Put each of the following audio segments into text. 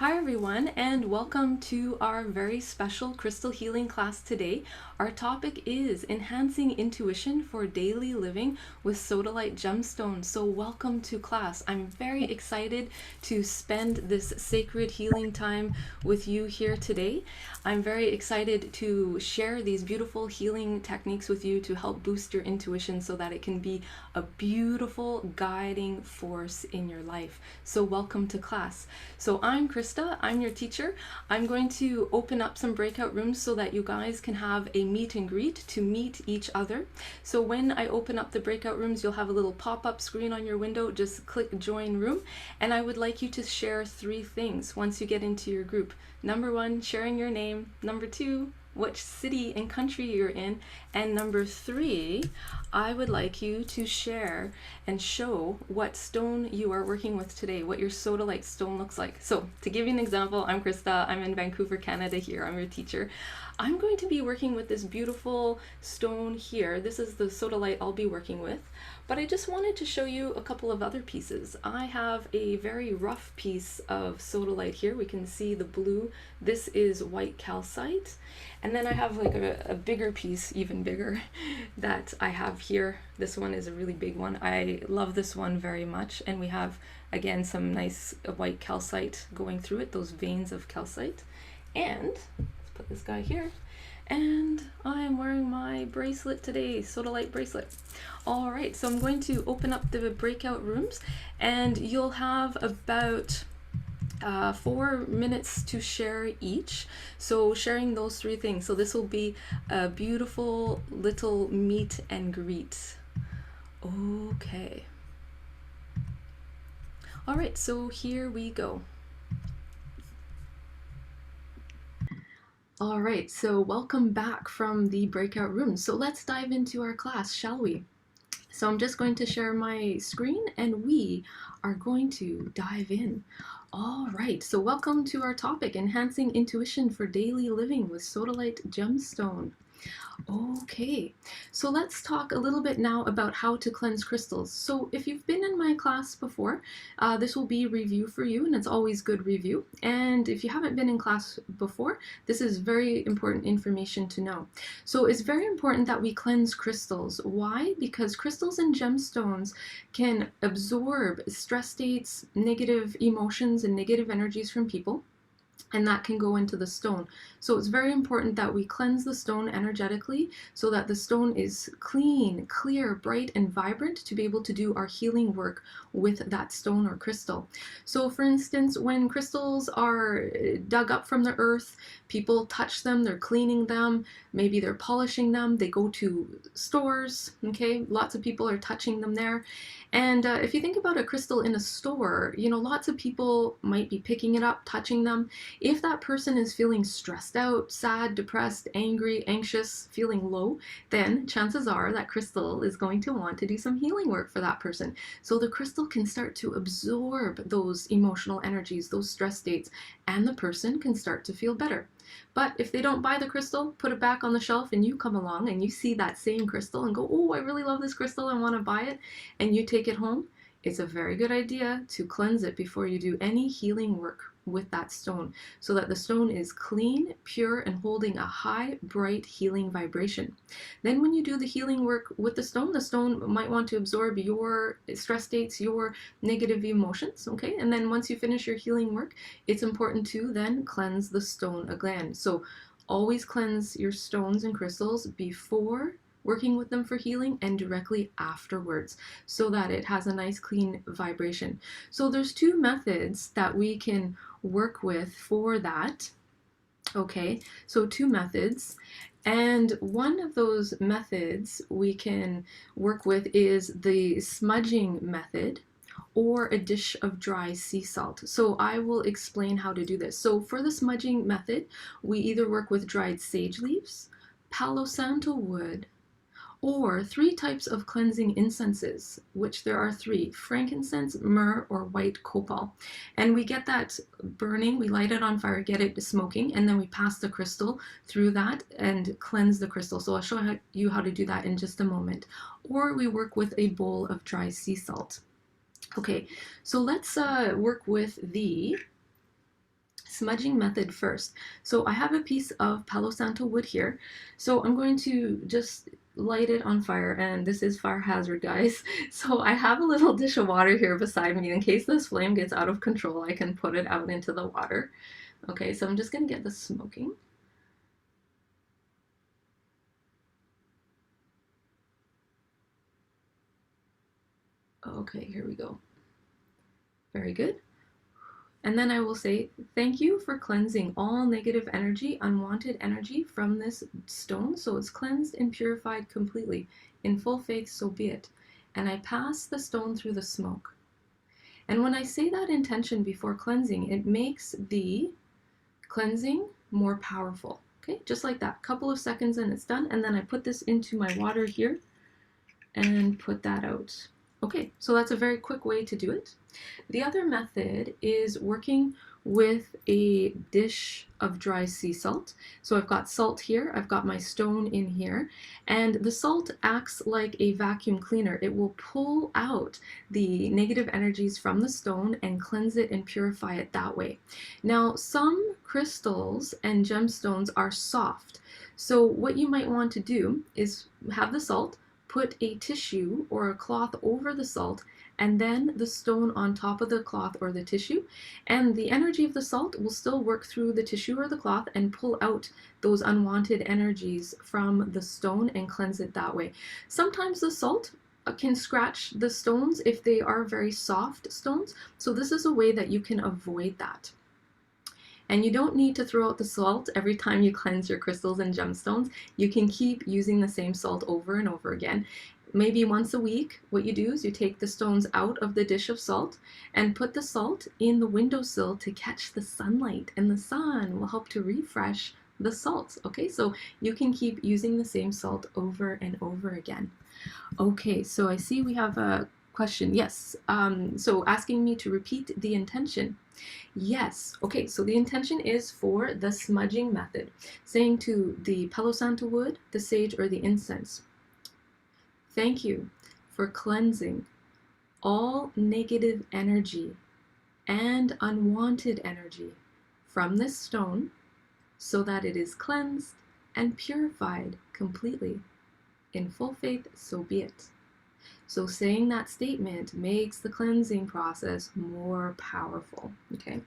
Hi everyone, and welcome to our very special crystal healing class today. Our topic is enhancing intuition for daily living with Sodalite gemstones. So welcome to class. I'm very excited to spend this sacred healing time with you here today. I'm very excited to share these beautiful healing techniques with you to help boost your intuition so that it can be a beautiful guiding force in your life. So welcome to class. So I'm Christa, I'm your teacher. I'm going to open up some breakout rooms so that you guys can have a meet and greet to meet each other. So when I open up the breakout rooms, you'll have a little pop-up screen on your window. Just click join room, and I would like you to share 3 things once you get into your group. Number 1, sharing your name. Number 2, which city and country you're in. And number 3, I would like you to share and show what stone you are working with today, what your Sodalite stone looks like. So to give you an example, I'm Christa, I'm in Vancouver, Canada here, I'm your teacher. I'm going to be working with this beautiful stone here. This is the Sodalite I'll be working with, but I just wanted to show you a couple of other pieces. I have a very rough piece of Sodalite here. We can see the blue. This is white calcite. And then I have like a bigger piece, even bigger, that I have here. This one is a really big one. I love this one very much. And we have, again, some nice white calcite going through it, those veins of calcite. And let's put this guy here. And I'm wearing my bracelet today, Sodalite bracelet. All right, so I'm going to open up the breakout rooms, and you'll have about 4 minutes to share each. So sharing those 3 things. So this will be a beautiful little meet and greet. Okay. All right, so here we go. All right, so welcome back from the breakout room. So let's dive into our class, shall we? So I'm just going to share my screen and we are going to dive in. All right, so welcome to our topic, enhancing intuition for daily living with Sodalite gemstone. Okay, so let's talk a little bit now about how to cleanse crystals. So if you've been in my class before, this will be review for you, and it's always good review. And if you haven't been in class before, this is very important information to know. So it's very important that we cleanse crystals. Why? Because crystals and gemstones can absorb stress states, negative emotions, and negative energies from people, and that can go into the stone. So it's very important that we cleanse the stone energetically so that the stone is clean, clear, bright, and vibrant to be able to do our healing work with that stone or crystal. So for instance, when crystals are dug up from the earth, people touch them, they're cleaning them, maybe they're polishing them, they go to stores, okay? Lots of people are touching them there. And if you think about a crystal in a store, you know, lots of people might be picking it up, touching them. If that person is feeling stressed out, sad, depressed, angry, anxious, feeling low, then chances are that crystal is going to want to do some healing work for that person. So the crystal can start to absorb those emotional energies, those stress states, and the person can start to feel better. But if they don't buy the crystal, put it back on the shelf, and you come along and you see that same crystal and go, oh, I really love this crystal, I want to buy it, and you take it home, it's a very good idea to cleanse it before you do any healing work with that stone, so that the stone is clean, pure, and holding a high, bright, healing vibration. Then when you do the healing work with the stone might want to absorb your stress states, your negative emotions, okay? And then once you finish your healing work, it's important to then cleanse the stone again. So always cleanse your stones and crystals before working with them for healing and directly afterwards so that it has a nice clean vibration. So there's 2 methods that we can work with for that. Okay, so 2 methods. And one of those methods we can work with is the smudging method, or a dish of dry sea salt. So I will explain how to do this. So for the smudging method, we either work with dried sage leaves, Palo Santo wood, or 3 types of cleansing incenses, which there are 3: frankincense, myrrh, or white copal. And we get that burning, we light it on fire, get it smoking, and then we pass the crystal through that and cleanse the crystal. So I'll show you how to do that in just a moment. Or we work with a bowl of dry sea salt. Okay, so let's work with the Smudging method first. So I have a piece of Palo Santo wood here. So I'm going to just light it on fire, and this is fire hazard, guys. So I have a little dish of water here beside me in case this flame gets out of control. I can put it out into the water. Okay, so I'm just gonna get this smoking. Okay, here we go. Very good. And then I will say, thank you for cleansing all negative energy, unwanted energy from this stone. So it's cleansed and purified completely. In full faith, so be it. And I pass the stone through the smoke. And when I say that intention before cleansing, it makes the cleansing more powerful. Okay, just like that. Couple of seconds and it's done. And then I put this into my water here and put that out. Okay, so that's a very quick way to do it. The other method is working with a dish of dry sea salt. So I've got salt here, I've got my stone in here, and the salt acts like a vacuum cleaner. It will pull out the negative energies from the stone and cleanse it and purify it that way. Now, some crystals and gemstones are soft. So what you might want to do is have the salt, put a tissue or a cloth over the salt, and then the stone on top of the cloth or the tissue, and the energy of the salt will still work through the tissue or the cloth and pull out those unwanted energies from the stone and cleanse it that way. Sometimes the salt can scratch the stones if they are very soft stones, so this is a way that you can avoid that. And you don't need to throw out the salt every time you cleanse your crystals and gemstones. You can keep using the same salt over and over again. Maybe once a week, what you do is you take the stones out of the dish of salt and put the salt in the windowsill to catch the sunlight, and the sun will help to refresh the salt. Okay, so you can keep using the same salt over and over again. Okay, so I see we have a question. Yes, so asking me to repeat the intention. Yes. Okay, so the intention is for the smudging method, saying to the Palo Santo wood, the sage, or the incense, thank you for cleansing all negative energy and unwanted energy from this stone so that it is cleansed and purified completely. In full faith, so be it. So saying that statement makes the cleansing process more powerful, okay?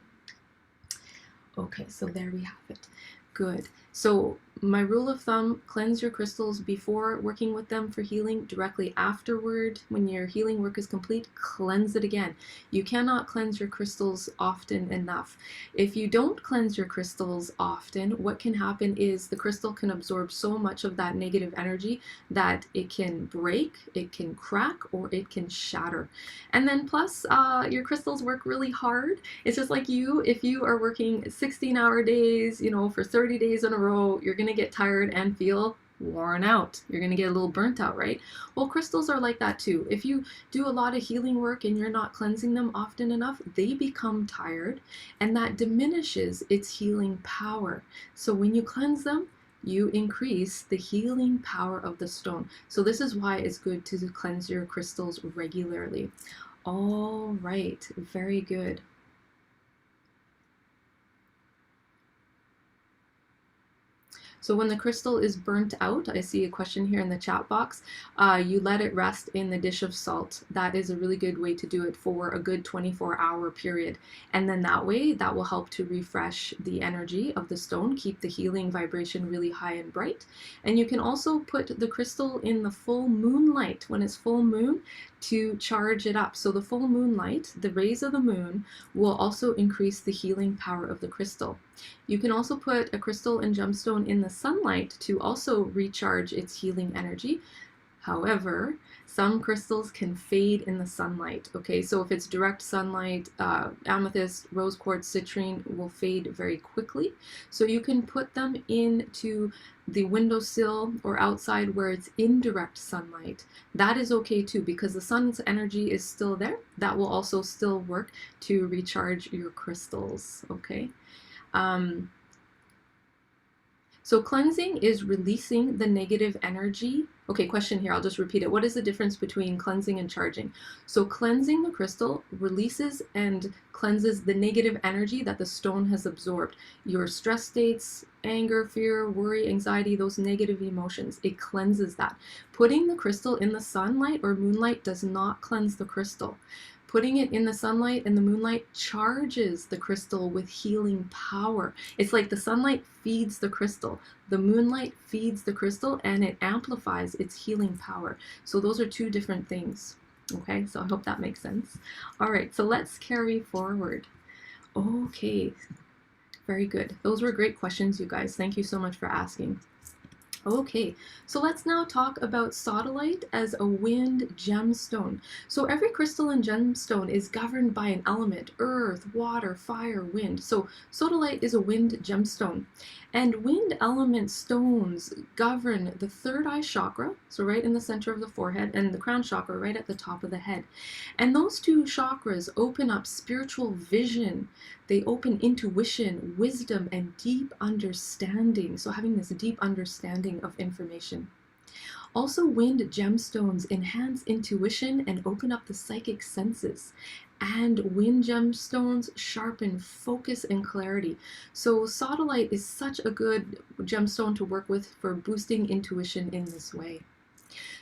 Okay, so there we have it. Good. So my rule of thumb, cleanse your crystals before working with them for healing. Directly afterward, when your healing work is complete, cleanse it again. You cannot cleanse your crystals often enough. If you don't cleanse your crystals often, what can happen is the crystal can absorb so much of that negative energy that it can break, it can crack, or it can shatter. And then plus, your crystals work really hard. It's just like you, if you are working 16-hour days, for 30 days in a row, you're going to get tired and feel worn out. You're going to get a little burnt out, right? Well, crystals are like that too. If you do a lot of healing work and you're not cleansing them often enough, they become tired, and that diminishes its healing power. So when you cleanse them, you increase the healing power of the stone. So this is why it's good to cleanse your crystals regularly. All right, very good. So when the crystal is burnt out, I see a question here in the chat box, you let it rest in the dish of salt. That is a really good way to do it for a good 24-hour period. And then that way, that will help to refresh the energy of the stone, keep the healing vibration really high and bright. And you can also put the crystal in the full moonlight when it's full moon to charge it up. So the full moonlight, the rays of the moon, will also increase the healing power of the crystal. You can also put a crystal and gemstone in the sunlight to also recharge its healing energy. However, some crystals can fade in the sunlight. Okay, so if it's direct sunlight, amethyst, rose quartz, citrine will fade very quickly. So you can put them into the windowsill or outside where it's indirect sunlight. That is okay too, because the sun's energy is still there. That will also still work to recharge your crystals. Okay. So cleansing is releasing the negative energy. Okay, question here, I'll just repeat it. What is the difference between cleansing and charging? So cleansing the crystal releases and cleanses the negative energy that the stone has absorbed. Your stress states, anger, fear, worry, anxiety, those negative emotions, it cleanses that. Putting the crystal in the sunlight or moonlight does not cleanse the crystal. Putting it in the sunlight and the moonlight charges the crystal with healing power. It's like the sunlight feeds the crystal, the moonlight feeds the crystal, and it amplifies its healing power. So those are two different things. Okay, so I hope that makes sense. All right, so let's carry forward. Okay, very good. Those were great questions, you guys. Thank you so much for asking. Okay, so let's now talk about sodalite as a wind gemstone. So every crystalline gemstone is governed by an element: earth, water, fire, wind. So sodalite is a wind gemstone. And wind element stones govern the third eye chakra, so right in the center of the forehead, and the crown chakra right at the top of the head. And those two chakras open up spiritual vision. They open intuition, wisdom, and deep understanding. So having this deep understanding of information. Also, wind gemstones enhance intuition and open up the psychic senses. And wind gemstones sharpen focus and clarity. So sodalite is such a good gemstone to work with for boosting intuition in this way.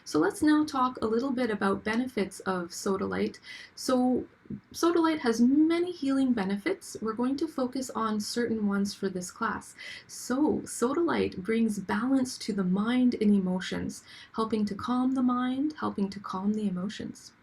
So let's now talk a little bit about benefits of sodalite. So sodalite has many healing benefits. We're going to focus on certain ones for this class. So sodalite brings balance to the mind and emotions, helping to calm the mind, helping to calm the emotions.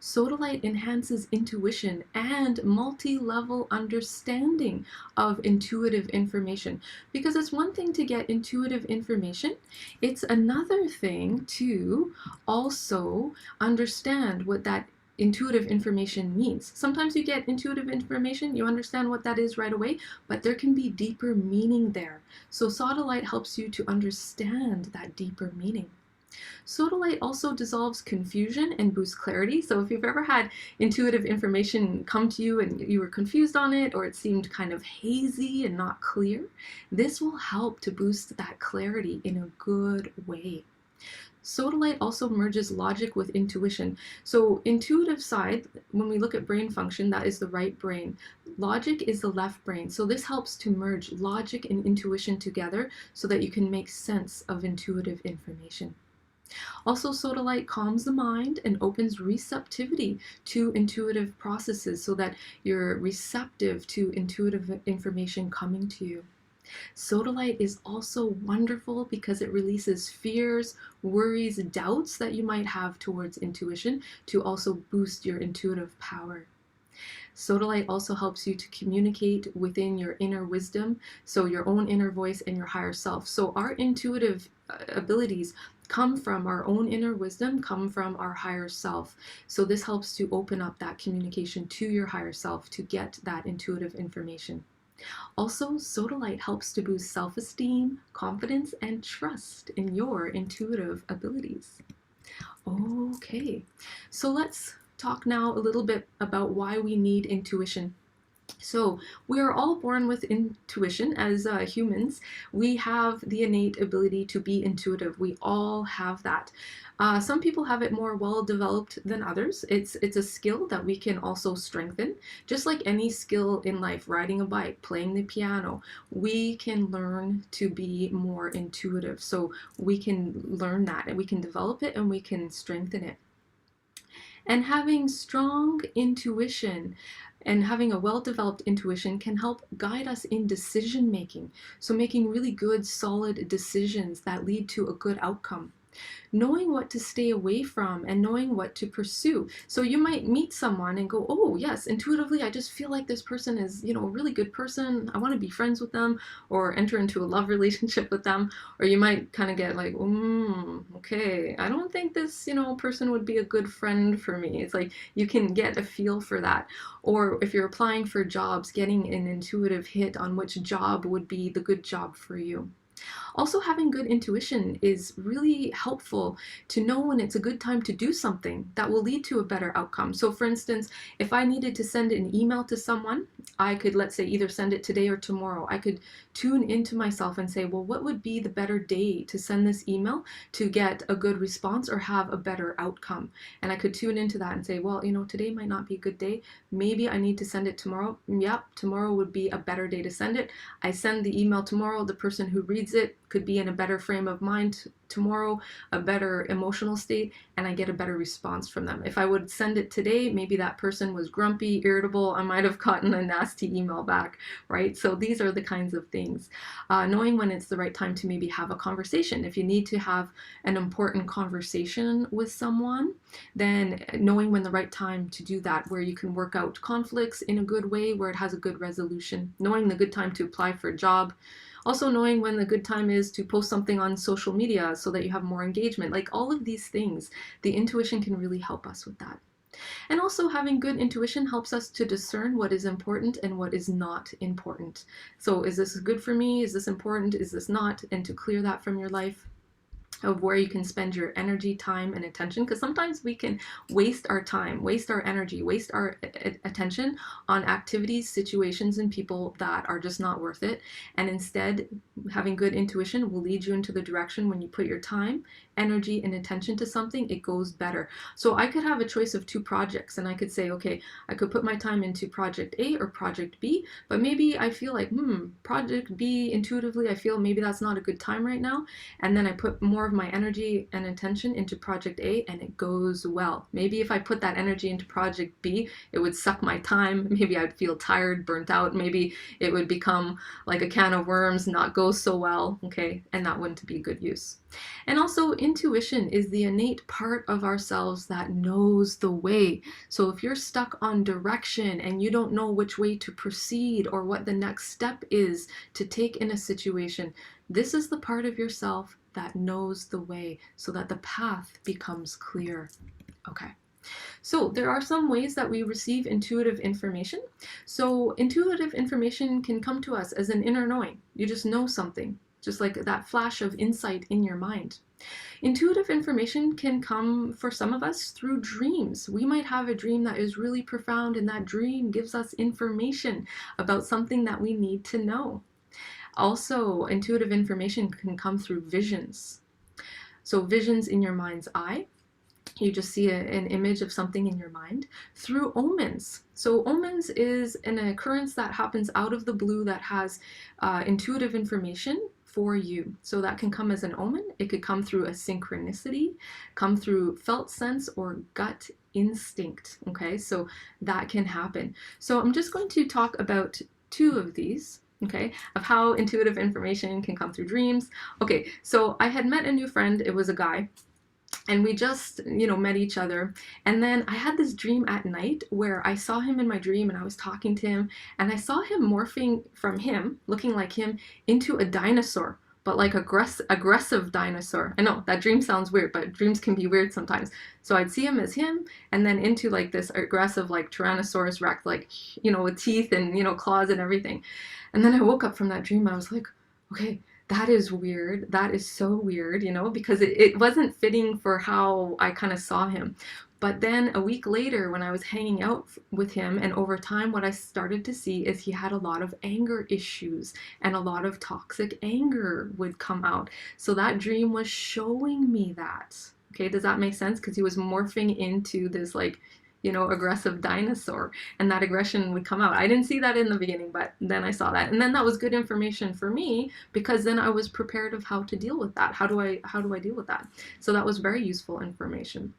Sodalite enhances intuition and multi-level understanding of intuitive information, because it's one thing to get intuitive information, it's another thing to also understand what that intuitive information means. Sometimes you get intuitive information, you understand what that is right away, but there can be deeper meaning there. So sodalite helps you to understand that deeper meaning. Sodalite also dissolves confusion and boosts clarity. So if you've ever had intuitive information come to you and you were confused on it, or it seemed kind of hazy and not clear, this will help to boost that clarity in a good way. Sodalite also merges logic with intuition. So intuitive side, when we look at brain function, that is the right brain. Logic is the left brain. So this helps to merge logic and intuition together so that you can make sense of intuitive information. Also, sodalite calms the mind and opens receptivity to intuitive processes so that you're receptive to intuitive information coming to you. Sodalite is also wonderful because it releases fears, worries, doubts that you might have towards intuition to also boost your intuitive power. Sodalite also helps you to communicate within your inner wisdom, so your own inner voice and your higher self. So our intuitive abilities come from our own inner wisdom, come from our higher self. So this helps to open up that communication to your higher self to get that intuitive information. Also, sodalite helps to boost self-esteem, confidence, and trust in your intuitive abilities. Okay, so let's talk now a little bit about why we need intuition. So we are all born with intuition as humans. We have the innate ability to be intuitive. We all have that. Some people have it more well developed than others. It's a skill that we can also strengthen. Just like any skill in life, riding a bike, playing the piano, we can learn to be more intuitive. So we can learn that and we can develop it and we can strengthen it. And having strong intuition and having a well-developed intuition can help guide us in decision making. So making really good, solid decisions that lead to a good outcome. Knowing what to stay away from and knowing what to pursue. So you might meet someone and go, oh yes, intuitively I just feel like this person is, a really good person. I want to be friends with them or enter into a love relationship with them. Or you might kind of get like, okay, I don't think this, person would be a good friend for me. It's like you can get a feel for that. Or if you're applying for jobs, getting an intuitive hit on which job would be the good job for you. Also, having good intuition is really helpful to know when it's a good time to do something that will lead to a better outcome. So for instance, if I needed to send an email to someone, I could, let's say, either send it today or tomorrow. I could tune into myself and say, well, what would be the better day to send this email to get a good response or have a better outcome? And I could tune into that and say, well, today might not be a good day. Maybe I need to send it tomorrow. Yep, tomorrow would be a better day to send it. I send the email tomorrow. The person who reads it could be in a better frame of mind tomorrow, a better emotional state, and I get a better response from them. If I would send it today, maybe that person was grumpy, irritable, I might have gotten a nasty email back, right? So these are the kinds of things. Knowing when it's the right time to maybe have a conversation. If you need to have an important conversation with someone, then knowing when the right time to do that, where you can work out conflicts in a good way, where it has a good resolution. Knowing the good time to apply for a job. Also knowing when the good time is to post something on social media so that you have more engagement. Like all of these things, the intuition can really help us with that. And also having good intuition helps us to discern what is important and what is not important. So is this good for me? Is this important? Is this not? And to clear that from your life, of where you can spend your energy, time, and attention, because sometimes we can waste our time, waste our energy, waste our attention on activities, situations, and people that are just not worth it. And instead, having good intuition will lead you into the direction when you put your time, energy, and attention to something, it goes better. So I could have a choice of two projects, and I could say, okay, I could put my time into project A or project B, but maybe I feel like, project B, intuitively, I feel maybe that's not a good time right now. And then I put more of my energy and attention into project A and it goes well. Maybe if I put that energy into project B, it would suck my time. Maybe I'd feel tired, burnt out. Maybe it would become like a can of worms, not go so well, okay? And that wouldn't be good use. And also, intuition is the innate part of ourselves that knows the way. So if you're stuck on direction and you don't know which way to proceed or what the next step is to take in a situation, this is the part of yourself that knows the way so that the path becomes clear. Okay. So there are some ways that we receive intuitive information. So intuitive information can come to us as an inner knowing. You just know something, just like that flash of insight in your mind. Intuitive information can come for some of us through dreams. We might have a dream that is really profound, and that dream gives us information about something that we need to know. Also, intuitive information can come through visions. So visions in your mind's eye. You just see an image of something in your mind. Through omens. So omens is an occurrence that happens out of the blue that has intuitive information for you. So that can come as an omen. It could come through a synchronicity, come through felt sense or gut instinct. Okay, so that can happen. So I'm just going to talk about two of these. Okay, of how intuitive information can come through dreams. Okay, so I had met a new friend. It was a guy. And we just, met each other. And then I had this dream at night where I saw him in my dream and I was talking to him. And I saw him morphing from him, looking like him, into a dinosaur, but like aggressive dinosaur. I know that dream sounds weird, but dreams can be weird sometimes. So I'd see him as him and then into like this aggressive, like Tyrannosaurus Rex, like, with teeth and, claws and everything. And then I woke up from that dream. I was like, okay, that is weird. That is so weird, because it wasn't fitting for how I kind of saw him. But then a week later, when I was hanging out with him, and over time, what I started to see is he had a lot of anger issues and a lot of toxic anger would come out. So that dream was showing me that. Okay, does that make sense? Because he was morphing into this aggressive dinosaur, and that aggression would come out. I didn't see that in the beginning, but then I saw that. And then that was good information for me because then I was prepared of how to deal with that. How do I deal with that? So that was very useful information.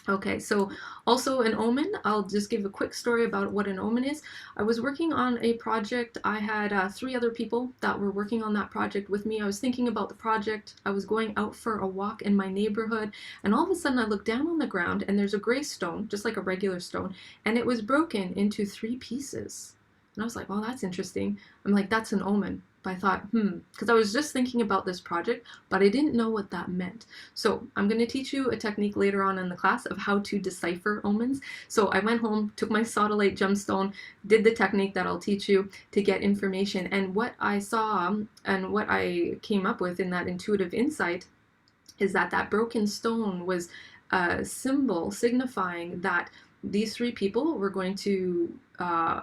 Okay, so also an omen. I'll just give a quick story about what an omen is. I was working on a project. I had 3 other people that were working on that project with me. I was thinking about the project. I was going out for a walk in my neighborhood, and all of a sudden I looked down on the ground and there's a gray stone, just like a regular stone, and it was broken into 3 pieces. And I was like, well, that's interesting. I'm like, that's an omen. But I thought, because I was just thinking about this project, but I didn't know what that meant. So I'm going to teach you a technique later on in the class of how to decipher omens. So I went home, took my Sodalite gemstone, did the technique that I'll teach you to get information. And what I saw and what I came up with in that intuitive insight is that that broken stone was a symbol signifying that these three people were going to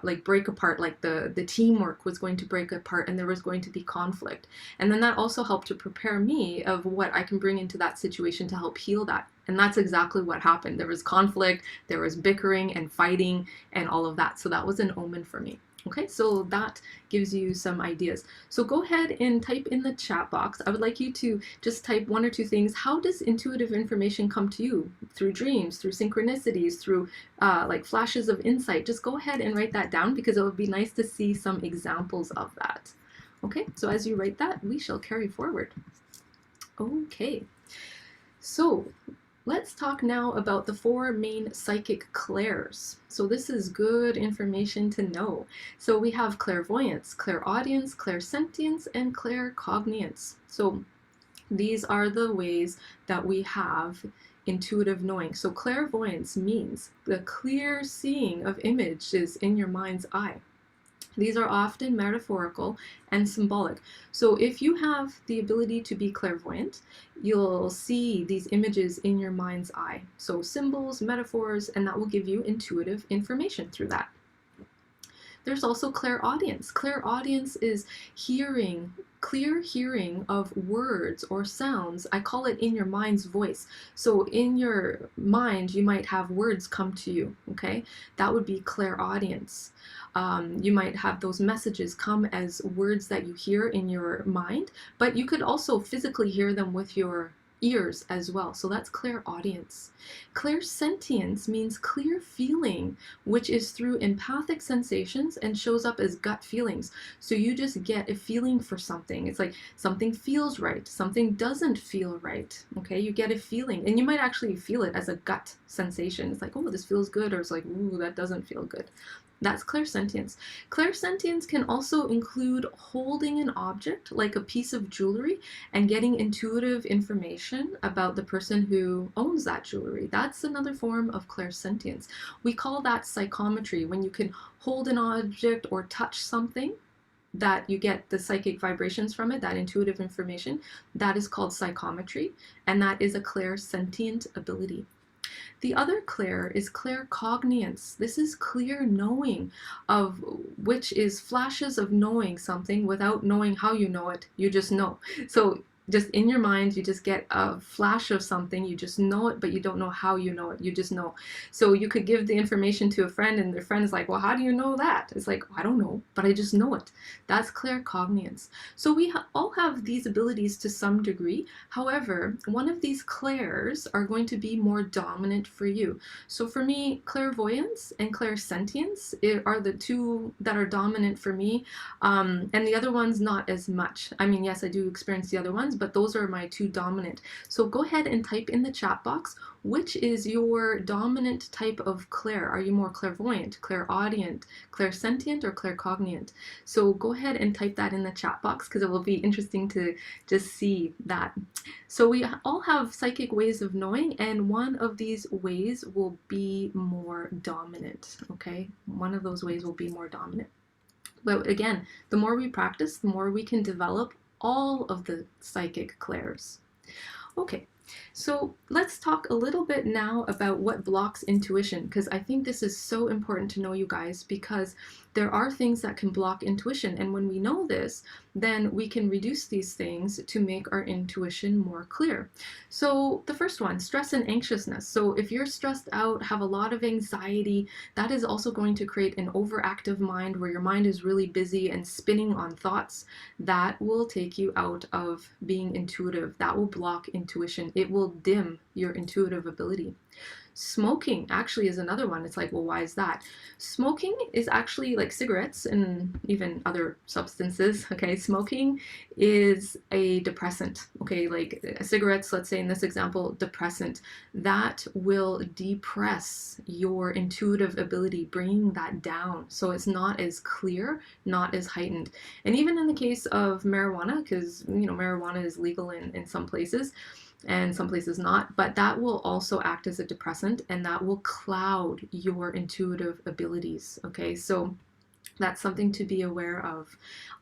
like break apart, like the teamwork was going to break apart, and there was going to be conflict. And then that also helped to prepare me of what I can bring into that situation to help heal that. And that's exactly what happened. There was conflict, there was bickering and fighting and all of that. So that was an omen for me. Okay, so that gives you some ideas. So go ahead and type in the chat box. I would like you to just type one or two things. How does intuitive information come to you? Through dreams, through synchronicities, through like flashes of insight? Just go ahead and write that down, because it would be nice to see some examples of that. Okay, so as you write that, we shall carry forward. Okay, so let's talk now about the four main psychic clairs. So this is good information to know. So we have clairvoyance, clairaudience, clairsentience, and claircognience. So these are the ways that we have intuitive knowing. So clairvoyance means the clear seeing of images in your mind's eye. These are often metaphorical and symbolic. So if you have the ability to be clairvoyant, you'll see these images in your mind's eye. So symbols, metaphors, and that will give you intuitive information through that. There's also clairaudience. Clairaudience is hearing, clear hearing of words or sounds. I call it in your mind's voice. So in your mind, you might have words come to you, okay? That would be clairaudience. You might have those messages come as words that you hear in your mind, but you could also physically hear them with your ears as well. So that's clairaudience. Clairsentience means clear feeling, which is through empathic sensations and shows up as gut feelings. So you just get a feeling for something. It's like something feels right, something doesn't feel right. Okay, you get a feeling, and you might actually feel it as a gut sensation. It's like, oh, this feels good, or it's like, ooh, that doesn't feel good. That's clairsentience. Clairsentience can also include holding an object, like a piece of jewelry, and getting intuitive information about the person who owns that jewelry. That's another form of clairsentience. We call that psychometry, when you can hold an object or touch something that you get the psychic vibrations from it, that intuitive information. That is called psychometry, and that is a clairsentient ability. The other clair is claircognience. This is clear knowing, of which is flashes of knowing something without knowing how you know it. You just know. So just in your mind, you just get a flash of something, you just know it, but you don't know how you know it, you just know. So you could give the information to a friend, and their friend is like, well, how do you know that? It's like, I don't know, but I just know it. That's claircognience. So we all have these abilities to some degree. However, one of these clairs are going to be more dominant for you. So for me, clairvoyance and clairsentience are the two that are dominant for me, and the other ones not as much. I mean, yes, I do experience the other ones, but those are my two dominant. So go ahead and type in the chat box, which is your dominant type of clair? Are you more clairvoyant, clairaudient, clairsentient, or claircognient? So go ahead and type that in the chat box, because it will be interesting to just see that. So we all have psychic ways of knowing, and one of these ways will be more dominant, okay? One of those ways will be more dominant. But again, the more we practice, the more we can develop all of the psychic clairs. Okay, so let's talk a little bit now about what blocks intuition, because I think this is so important to know, you guys, because there are things that can block intuition, and when we know this, then we can reduce these things to make our intuition more clear. So the first one, stress and anxiousness. So if you're stressed out, have a lot of anxiety, that is also going to create an overactive mind, where your mind is really busy and spinning on thoughts. That will take you out of being intuitive. That will block intuition. It will dim your intuitive ability. Smoking actually is another one. It's like, well, why is that? Smoking is actually like cigarettes and even other substances. Okay, smoking is a depressant. Okay, like cigarettes, let's say in this example, depressant, that will depress your intuitive ability, bringing that down. So it's not as clear, not as heightened. And even in the case of marijuana, because marijuana is legal in some places and some places not, but that will also act as a depressant and that will cloud your intuitive abilities. Okay, so that's something to be aware of.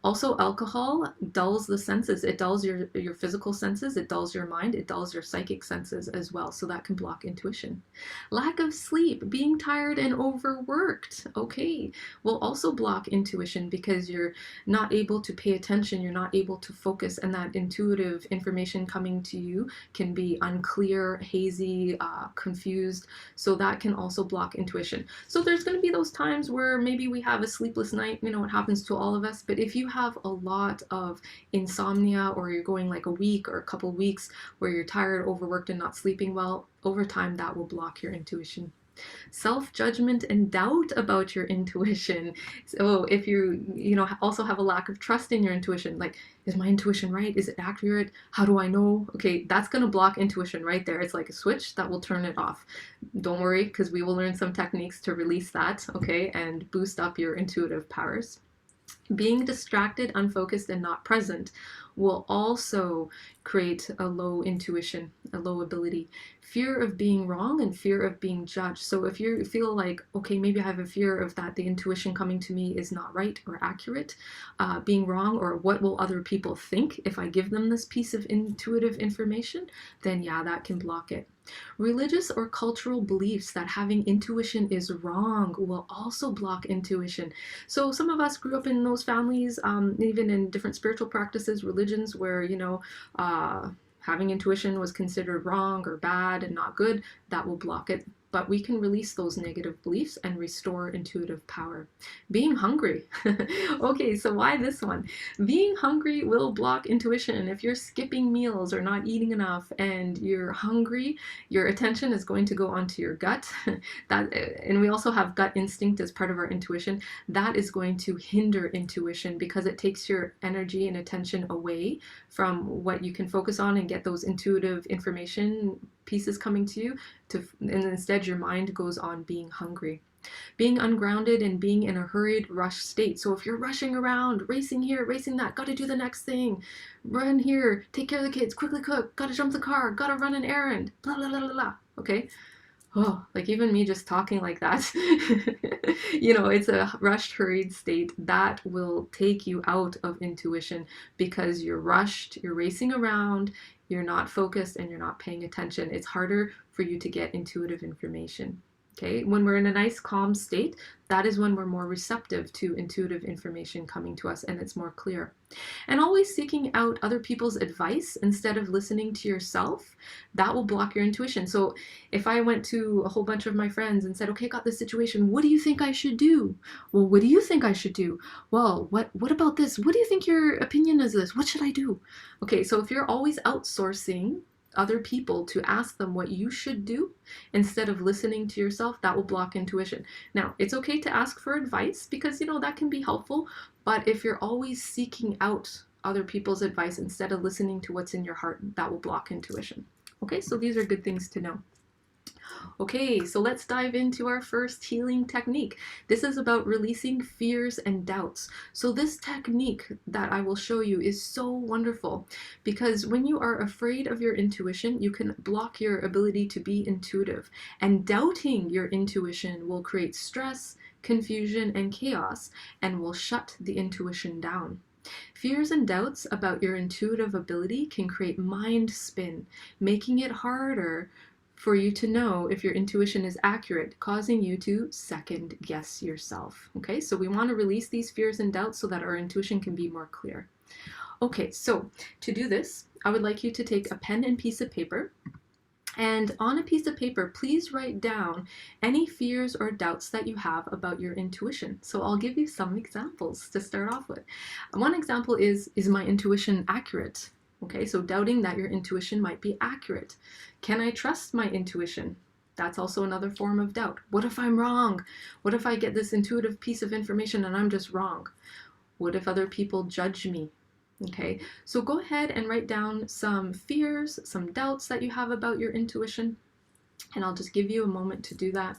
Also, alcohol dulls the senses. It dulls your physical senses, it dulls your mind, it dulls your psychic senses as well. So that can block intuition. Lack of sleep, being tired and overworked, okay, will also block intuition because you're not able to pay attention, you're not able to focus, and that intuitive information coming to you can be unclear, hazy, confused. So that can also block intuition. So there's going to be those times where maybe we have a sleepless night, it happens to all of us, but if you have a lot of insomnia or you're going like a week or a couple weeks where you're tired, overworked, and not sleeping well, over time that will block your intuition. Self-judgment and doubt about your intuition. So if you also have a lack of trust in your intuition, like, is my intuition right? Is it accurate? How do I know? Okay, that's going to block intuition right there. It's like a switch that will turn it off. Don't worry, because we will learn some techniques to release that, okay, and boost up your intuitive powers. Being distracted, unfocused, and not present will also create a low intuition, a low ability. Fear of being wrong and fear of being judged. So if you feel like, okay, maybe I have a fear of that the intuition coming to me is not right or accurate, being wrong, or what will other people think if I give them this piece of intuitive information, then yeah, that can block it. Religious or cultural beliefs that having intuition is wrong will also block intuition. So some of us grew up in those families, even in different spiritual practices, religions, where, having intuition was considered wrong or bad and not good. That will block it. But we can release those negative beliefs and restore intuitive power. Being hungry. Okay, so why this one? Being hungry will block intuition. If you're skipping meals or not eating enough and you're hungry, your attention is going to go onto your gut. And we also have gut instinct as part of our intuition. That is going to hinder intuition because it takes your energy and attention away from what you can focus on and get those intuitive information pieces coming to you, and instead your mind goes on being hungry. Being ungrounded and being in a hurried, rushed state. So if you're rushing around, racing here, racing that, gotta do the next thing, run here, take care of the kids, quickly cook, gotta jump the car, gotta run an errand, blah, blah, blah, blah, blah. Okay? Oh, like even me just talking like that, it's a rushed, hurried state that will take you out of intuition because you're rushed, you're racing around, you're not focused, and you're not paying attention. It's harder for you to get intuitive information. Okay, when we're in a nice calm state, that is when we're more receptive to intuitive information coming to us and it's more clear. And always seeking out other people's advice instead of listening to yourself, that will block your intuition. So if I went to a whole bunch of my friends and said, okay, I got this situation, what do you think I should do? Well, what do you think I should do? Well, what about this? What do you think your opinion is this? What should I do? Okay, so if you're always outsourcing other people to ask them what you should do instead of listening to yourself, that will block intuition. Now, it's okay to ask for advice because, that can be helpful, but if you're always seeking out other people's advice instead of listening to what's in your heart, that will block intuition. Okay, so these are good things to know. Okay, so let's dive into our first healing technique. This is about releasing fears and doubts. So this technique that I will show you is so wonderful because when you are afraid of your intuition, you can block your ability to be intuitive. And doubting your intuition will create stress, confusion, and chaos and will shut the intuition down. Fears and doubts about your intuitive ability can create mind spin, making it harder for you to know if your intuition is accurate, causing you to second guess yourself. Okay, so we want to release these fears and doubts so that our intuition can be more clear. Okay, so to do this, I would like you to take a pen and piece of paper. And on a piece of paper, please write down any fears or doubts that you have about your intuition. So I'll give you some examples to start off with. One example is my intuition accurate? Okay, so doubting that your intuition might be accurate. Can I trust my intuition? That's also another form of doubt. What if I'm wrong? What if I get this intuitive piece of information and I'm just wrong? What if other people judge me? Okay, so go ahead and write down some fears, some doubts that you have about your intuition, and I'll just give you a moment to do that.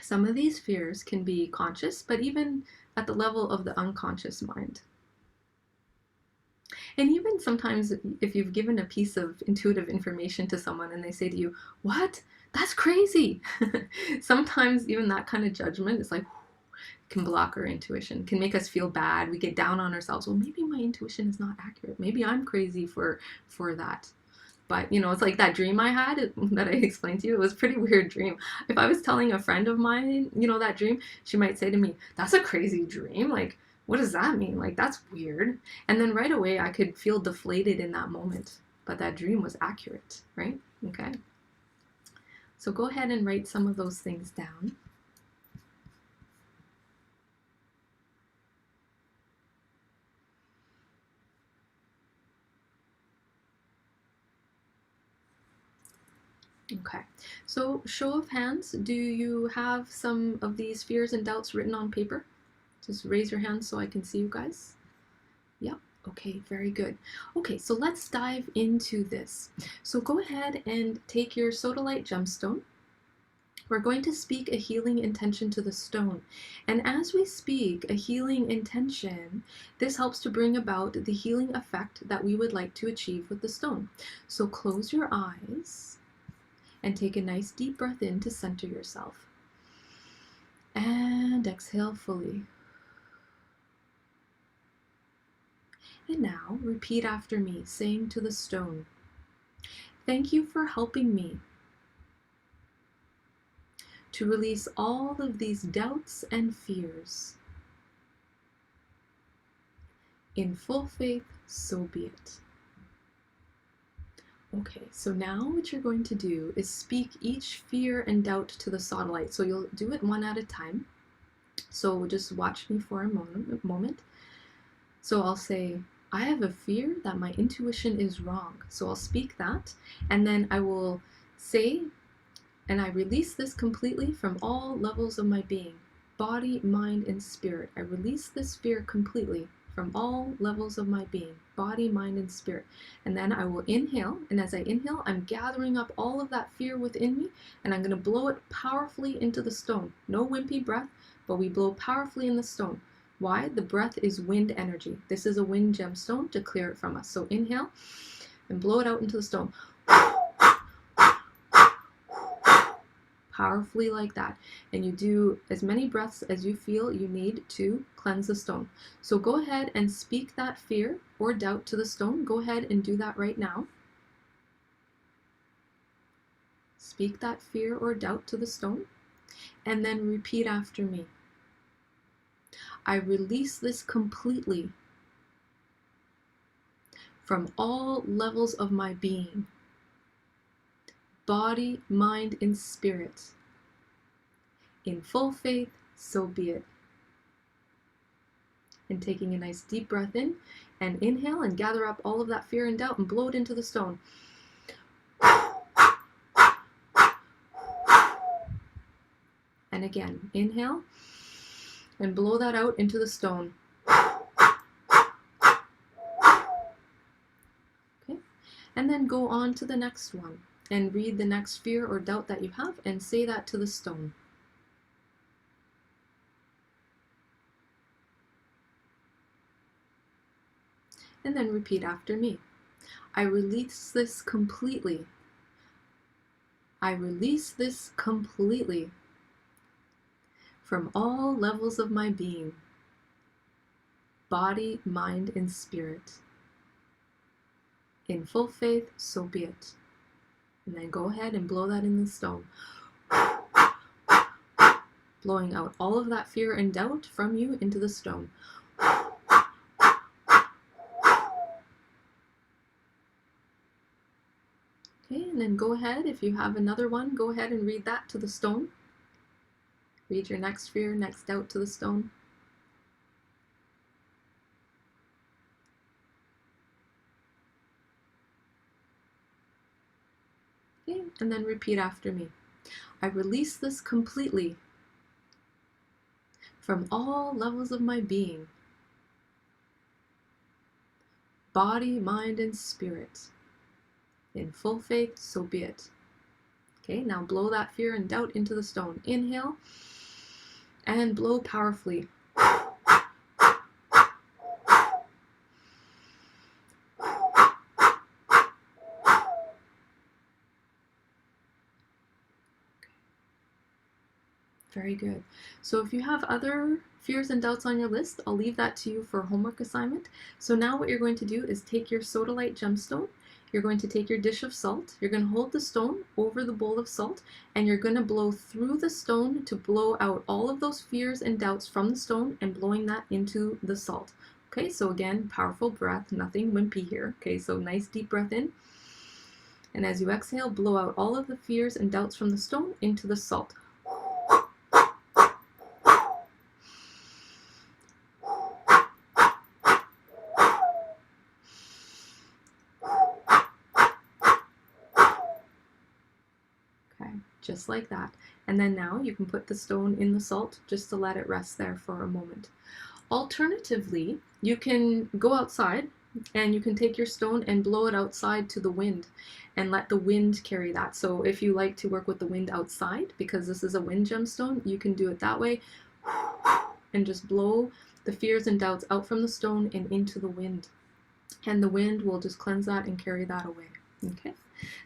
Some of these fears can be conscious, but even at the level of the unconscious mind. And even sometimes if you've given a piece of intuitive information to someone and they say to you, "What? That's crazy." Sometimes even that kind of judgment is like, can block our intuition, can make us feel bad. We get down on ourselves. Well, maybe my intuition is not accurate. Maybe I'm crazy for that. But, you know, it's like that dream I had that I explained to you. It was a pretty weird dream. If I was telling a friend of mine, you know, that dream, she might say to me, "That's a crazy dream. Like, what does that mean? Like, that's weird." And then right away, I could feel deflated in that moment. But that dream was accurate, right? Okay. So go ahead and write some of those things down. Okay, so show of hands, do you have some of these fears and doubts written on paper? Just raise your hands so I can see you guys. Yep, okay, very good. Okay, so let's dive into this. So go ahead and take your Sodalite gemstone. We're going to speak a healing intention to the stone. And as we speak a healing intention, this helps to bring about the healing effect that we would like to achieve with the stone. So close your eyes and take a nice deep breath in to center yourself. And exhale fully. And now repeat after me, saying to the stone, "Thank you for helping me to release all of these doubts and fears. In full faith, so be it." Okay, so now what you're going to do is speak each fear and doubt to the Sodalite. So you'll do it one at a time. So just watch me for a moment. So I'll say, "I have a fear that my intuition is wrong." So I'll speak that, and then I will say, "And I release this completely from all levels of my being, body, mind, and spirit. I release this fear completely from all levels of my being, body, mind, and spirit." And then I will inhale, and as I inhale, I'm gathering up all of that fear within me, and I'm going to blow it powerfully into the stone. No wimpy breath, but we blow powerfully in the stone. Why? The breath is wind energy. This is a wind gemstone to clear it from us. So inhale and blow it out into the stone. Powerfully like that. And you do as many breaths as you feel you need to cleanse the stone. So go ahead and speak that fear or doubt to the stone. Go ahead and do that right now. Speak that fear or doubt to the stone, and then repeat after me. "I release this completely from all levels of my being, body, mind, and spirit. In full faith, so be it." And taking a nice deep breath in, and inhale and gather up all of that fear and doubt and blow it into the stone. And again, inhale and blow that out into the stone. Okay, and then go on to the next one and read the next fear or doubt that you have and say that to the stone. And then repeat after me. "I release this completely. I release this completely from all levels of my being, body, mind, and spirit. In full faith, so be it." And then go ahead and blow that in the stone. Blowing out all of that fear and doubt from you into the stone. Okay, and then go ahead, if you have another one, go ahead and read that to the stone. Read your next fear, next doubt to the stone. Okay, and then repeat after me. I release this completely from all levels of my being, body, mind, and spirit. In full faith, so be it. Okay, now blow that fear and doubt into the stone. Inhale and blow powerfully. Very good. So if you have other fears and doubts on your list, I'll leave that to you for a homework assignment. So now what you're going to do is take your Sodalite gemstone, you're going to take your dish of salt, you're going to hold the stone over the bowl of salt, and you're going to blow through the stone to blow out all of those fears and doubts from the stone and blowing that into the salt. Okay, so again, powerful breath, nothing wimpy here. Okay, so nice deep breath in. And as you exhale, blow out all of the fears and doubts from the stone into the salt. Just like that. And then now you can put the stone in the salt just to let it rest there for a moment. Alternatively, you can go outside and you can take your stone and blow it outside to the wind and let the wind carry that. So if you like to work with the wind outside, because this is a wind gemstone, you can do it that way and just blow the fears and doubts out from the stone and into the wind. And the wind will just cleanse that and carry that away. Okay,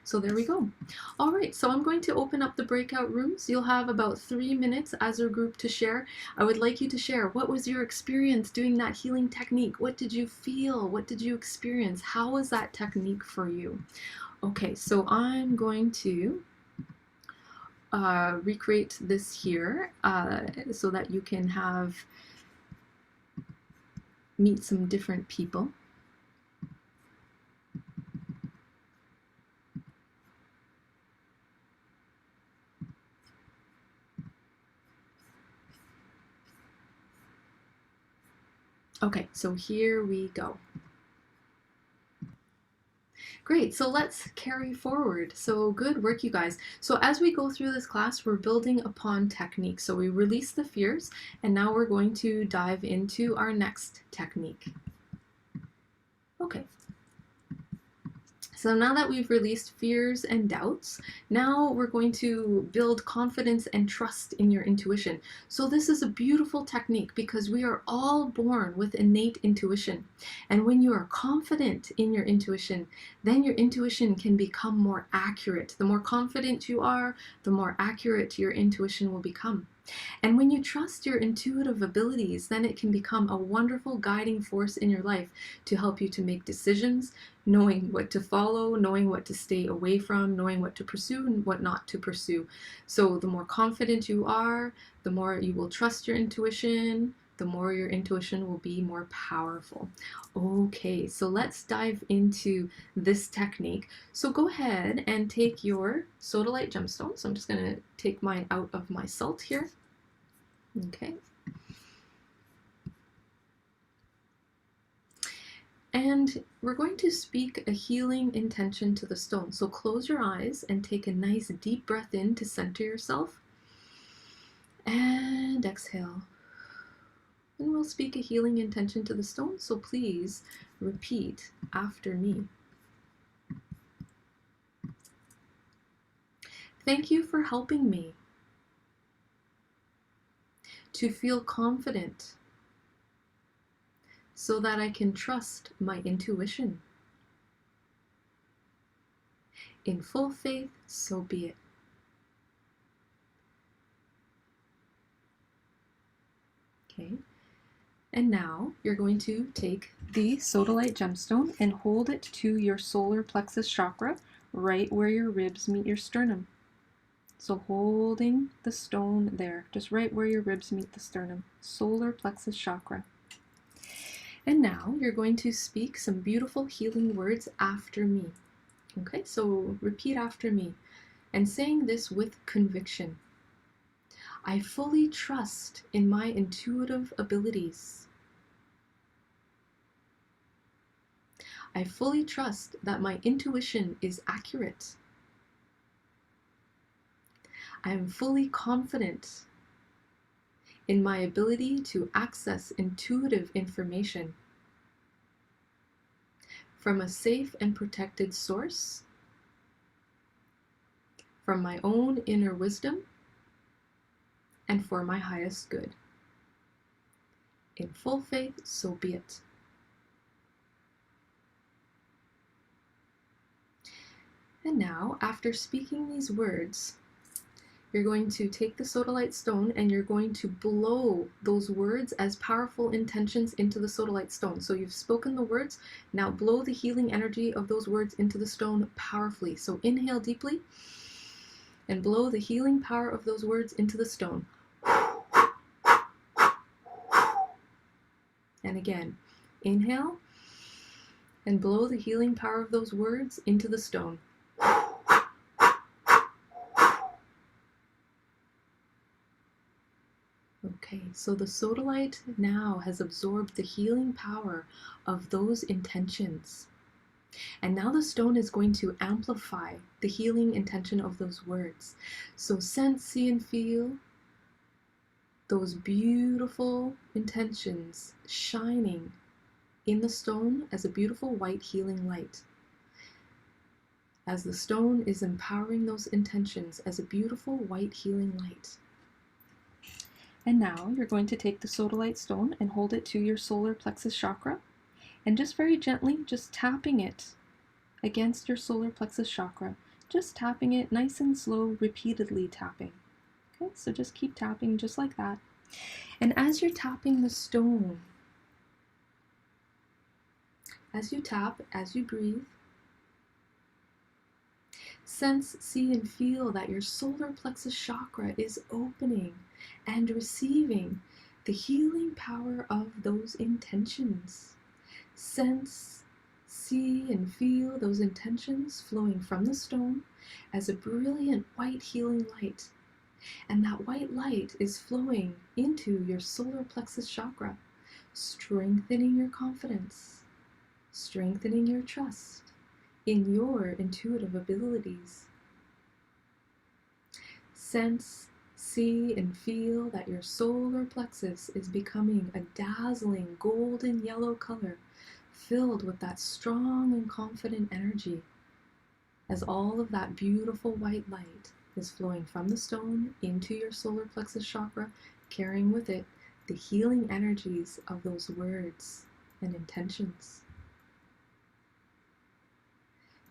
so there we go. All right, so I'm going to open up the breakout rooms. You'll have about 3 minutes as a group to share. I would like you to share, what was your experience doing that healing technique? What did you feel? What did you experience? How was that technique for you? Okay, so I'm going to recreate this here so that you can meet some different people. Okay, so here we go. Great, so let's carry forward. So good work, you guys. So as we go through this class, we're building upon technique. So we release the fears, and now we're going to dive into our next technique. Okay. So now that we've released fears and doubts, now we're going to build confidence and trust in your intuition. So this is a beautiful technique because we are all born with innate intuition. And when you are confident in your intuition, then your intuition can become more accurate. The more confident you are, the more accurate your intuition will become. And when you trust your intuitive abilities, then it can become a wonderful guiding force in your life to help you to make decisions, knowing what to follow, knowing what to stay away from, knowing what to pursue and what not to pursue. So the more confident you are, the more you will trust your intuition, the more your intuition will be more powerful. Okay, so let's dive into this technique. So go ahead and take your Sodalite gemstone. So I'm just going to take mine out of my salt here. Okay. And we're going to speak a healing intention to the stone. So close your eyes and take a nice deep breath in to center yourself. And exhale. And we'll speak a healing intention to the stone. So please repeat after me. Thank you for helping me to feel confident so that I can trust my intuition. In full faith, so be it. Okay, and now you're going to take the Sodalite gemstone and hold it to your solar plexus chakra, right where your ribs meet your sternum. So holding the stone there, just right where your ribs meet the sternum, solar plexus chakra. And now you're going to speak some beautiful healing words after me. Okay, so repeat after me and saying this with conviction. I fully trust in my intuitive abilities. I fully trust that my intuition is accurate. I am fully confident in my ability to access intuitive information from a safe and protected source, from my own inner wisdom, and for my highest good. In full faith, so be it. And now, after speaking these words, you're going to take the Sodalite stone and you're going to blow those words as powerful intentions into the Sodalite stone. So you've spoken the words, now blow the healing energy of those words into the stone powerfully. So inhale deeply and blow the healing power of those words into the stone. And again, inhale and blow the healing power of those words into the stone. Okay, so the Sodalite now has absorbed the healing power of those intentions. And now the stone is going to amplify the healing intention of those words. So sense, see, and feel those beautiful intentions shining in the stone as a beautiful white healing light. As the stone is empowering those intentions as a beautiful white healing light. And now you're going to take the Sodalite stone and hold it to your solar plexus chakra, and just very gently, just tapping it against your solar plexus chakra, just tapping it nice and slow, repeatedly tapping. Okay, so just keep tapping just like that. And as you're tapping the stone, as you tap, as you breathe, sense, see, and feel that your solar plexus chakra is opening and receiving the healing power of those intentions. Sense, see, and feel those intentions flowing from the stone as a brilliant white healing light. And that white light is flowing into your solar plexus chakra, strengthening your confidence, strengthening your trust in your intuitive abilities. Sense, see, and feel that your solar plexus is becoming a dazzling golden yellow color, filled with that strong and confident energy, as all of that beautiful white light is flowing from the stone into your solar plexus chakra, carrying with it the healing energies of those words and intentions.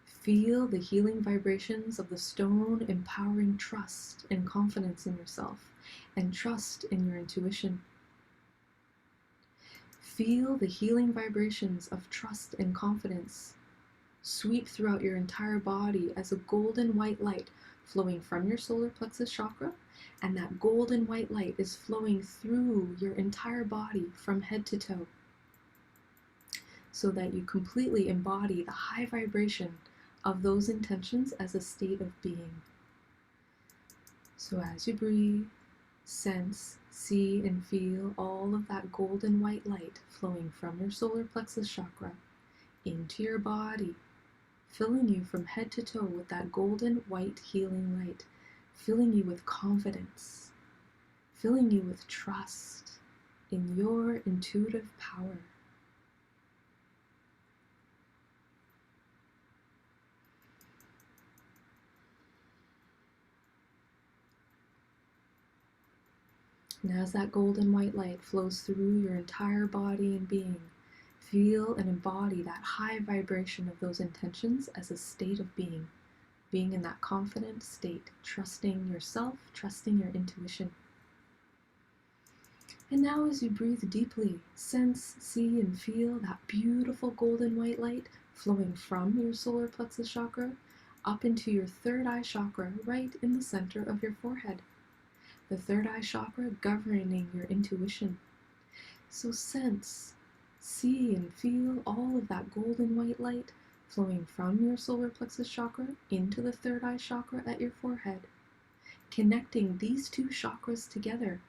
Feel the healing vibrations of the stone empowering trust and confidence in yourself and trust in your intuition. Feel the healing vibrations of trust and confidence sweep throughout your entire body as a golden white light flowing from your solar plexus chakra, and that golden white light is flowing through your entire body from head to toe, so that you completely embody the high vibration of those intentions as a state of being. So as you breathe, sense, see, and feel all of that golden white light flowing from your solar plexus chakra into your body, filling you from head to toe with that golden white healing light, filling you with confidence, filling you with trust in your intuitive power. And as that golden white light flows through your entire body and being, feel and embody that high vibration of those intentions as a state of being in that confident state, trusting yourself, trusting your intuition. And now as you breathe deeply, sense, see, and feel that beautiful golden white light flowing from your solar plexus chakra up into your third eye chakra right in the center of your forehead. The third eye chakra governing your intuition. So sense, see, and feel all of that golden white light flowing from your solar plexus chakra into the third eye chakra at your forehead, connecting these two chakras together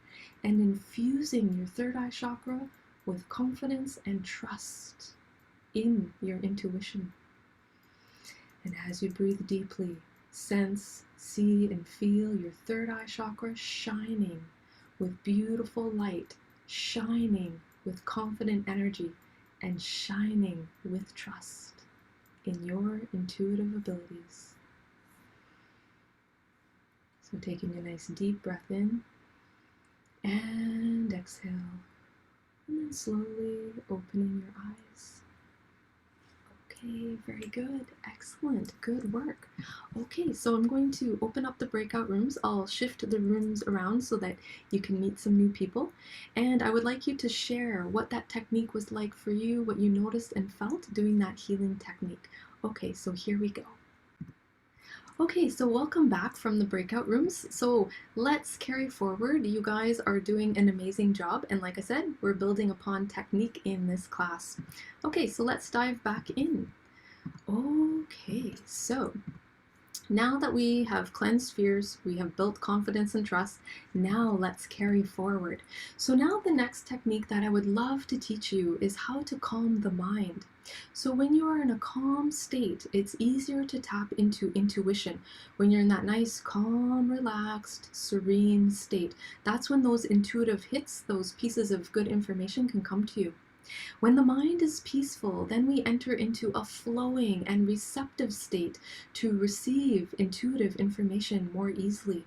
and infusing your third eye chakra with confidence and trust in your intuition. And as you breathe deeply, sense, see, and feel your third eye chakra shining with beautiful light, shining with confident energy, and shining with trust in your intuitive abilities. So taking a nice deep breath in and exhale, and then slowly opening your eyes. Okay, very good. Excellent. Good work. Okay, so I'm going to open up the breakout rooms. I'll shift the rooms around so that you can meet some new people. And I would like you to share what that technique was like for you, what you noticed and felt doing that healing technique. Okay, so here we go. Okay, so welcome back from the breakout rooms. So let's carry forward. You guys are doing an amazing job. And like I said, we're building upon technique in this class. Okay, so let's dive back in. Okay, so now that we have cleansed fears, we have built confidence and trust, now let's carry forward. So now the next technique that I would love to teach you is how to calm the mind. So when you are in a calm state, it's easier to tap into intuition. When you're in that nice, calm, relaxed, serene state, that's when those intuitive hits, those pieces of good information can come to you. When the mind is peaceful, then we enter into a flowing and receptive state to receive intuitive information more easily.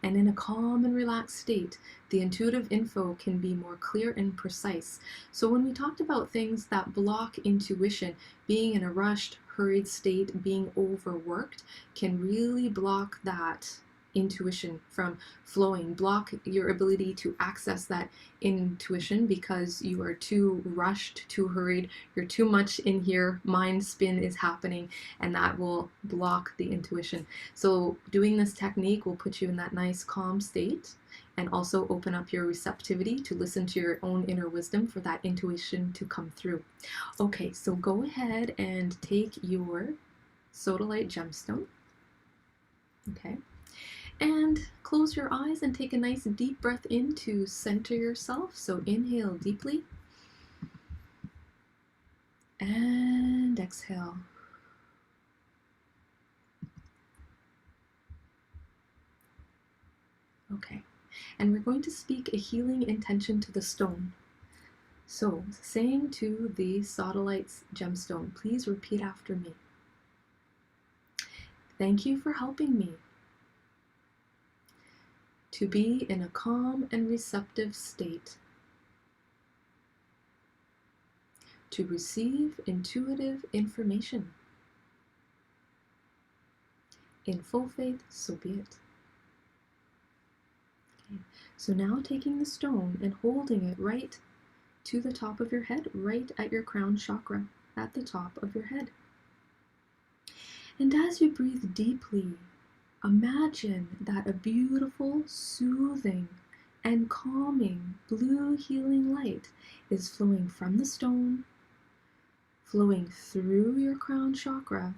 And in a calm and relaxed state, the intuitive info can be more clear and precise. So when we talked about things that block intuition, being in a rushed, hurried state, being overworked, can really block that intuition from flowing, block your ability to access that intuition because you are too rushed, too hurried, you're too much in here, mind spin is happening, and that will block the intuition. So doing this technique will put you in that nice calm state and also open up your receptivity to listen to your own inner wisdom for that intuition to come through. Okay, so go ahead and take your Sodalite gemstone. Okay. And close your eyes and take a nice deep breath in to center yourself. So inhale deeply and exhale. Okay, and we're going to speak a healing intention to the stone. So saying to the Sodalite's gemstone, please repeat after me. Thank you for helping me to be in a calm and receptive state, to receive intuitive information. In full faith, so be it. Okay. So now taking the stone and holding it right to the top of your head, right at your crown chakra, at the top of your head. And as you breathe deeply, imagine that a beautiful, soothing, and calming blue healing light is flowing from the stone, flowing through your crown chakra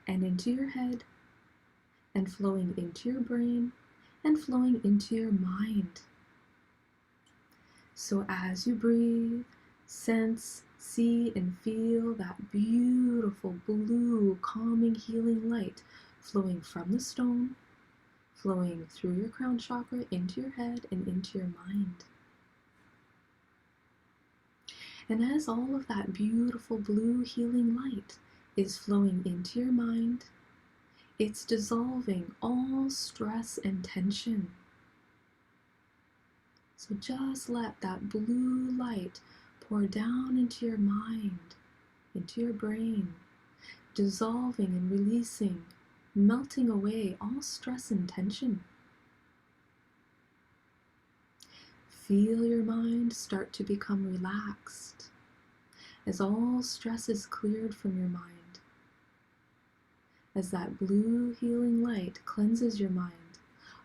and into your head, and flowing into your brain, and flowing into your mind. So as you breathe, sense, see, and feel that beautiful blue, calming, healing light flowing from the stone, flowing through your crown chakra into your head and into your mind. And as all of that beautiful blue healing light is flowing into your mind, it's dissolving all stress and tension. So just let that blue light pour down into your mind, into your brain, dissolving and releasing, melting away all stress and tension. Feel your mind start to become relaxed as all stress is cleared from your mind. As that blue healing light cleanses your mind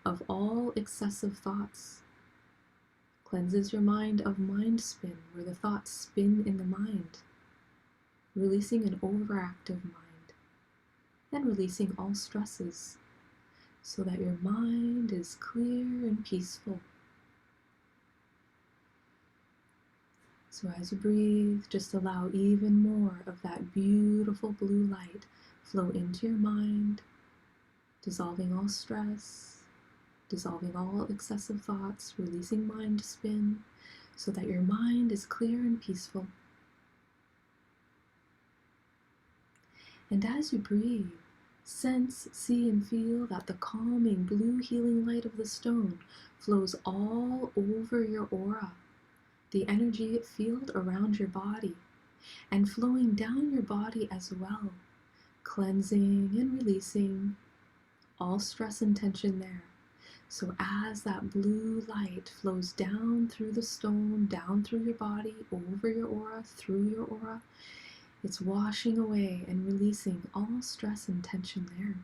of all excessive thoughts, cleanses your mind of mind spin, where the thoughts spin in the mind, releasing an overactive mind, and releasing all stresses. so that your mind is clear and peaceful. So as you breathe, just allow even more of that beautiful blue light flow into your mind, dissolving all stress, dissolving all excessive thoughts, releasing mind spin, so that your mind is clear and peaceful. And as you breathe, sense, see, and feel that the calming blue healing light of the stone flows all over your aura, the energy field around your body, and flowing down your body as well, cleansing and releasing all stress and tension there. So as that blue light flows down through the stone, down through your body, over your aura, through your aura, it's washing away and releasing all stress and tension there.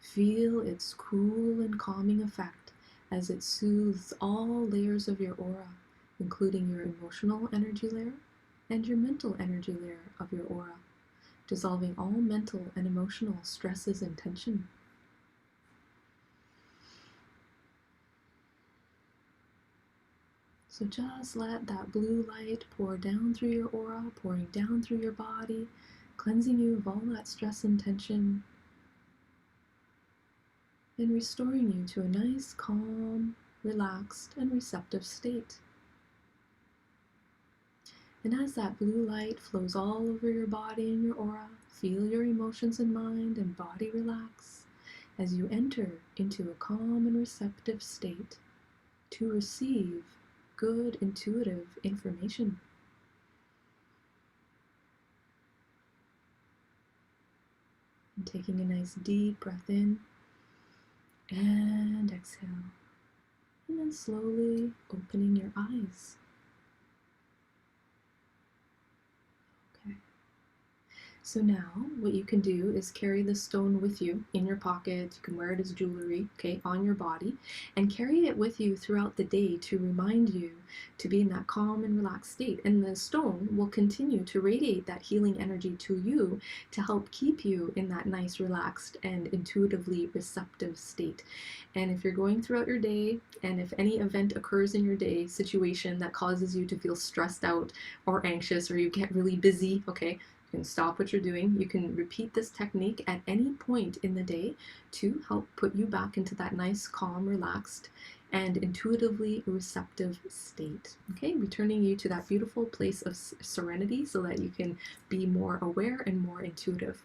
Feel its cool and calming effect as it soothes all layers of your aura, including your emotional energy layer and your mental energy layer of your aura, dissolving all mental and emotional stresses and tension. So just let that blue light pour down through your aura, pouring down through your body, cleansing you of all that stress and tension, and restoring you to a nice, calm, relaxed, and receptive state. And as that blue light flows all over your body and your aura, feel your emotions and mind and body relax as you enter into a calm and receptive state to receive good, intuitive information. And taking a nice deep breath in and exhale. And then slowly opening your eyes. Okay. So now what you can do is carry the stone with you in your pocket. You can wear it as jewelry, okay, on your body, and carry it with you throughout the day to remind you to be in that calm and relaxed state. And the stone will continue to radiate that healing energy to you to help keep you in that nice, relaxed, and intuitively receptive state. And if you're going throughout your day, and if any event occurs in your day, situation that causes you to feel stressed out or anxious, or you get really busy, okay, you can stop what you're doing. You can repeat this technique at any point in the day to help put you back into that nice, calm, relaxed, and intuitively receptive state. Okay, returning you to that beautiful place of serenity so that you can be more aware and more intuitive.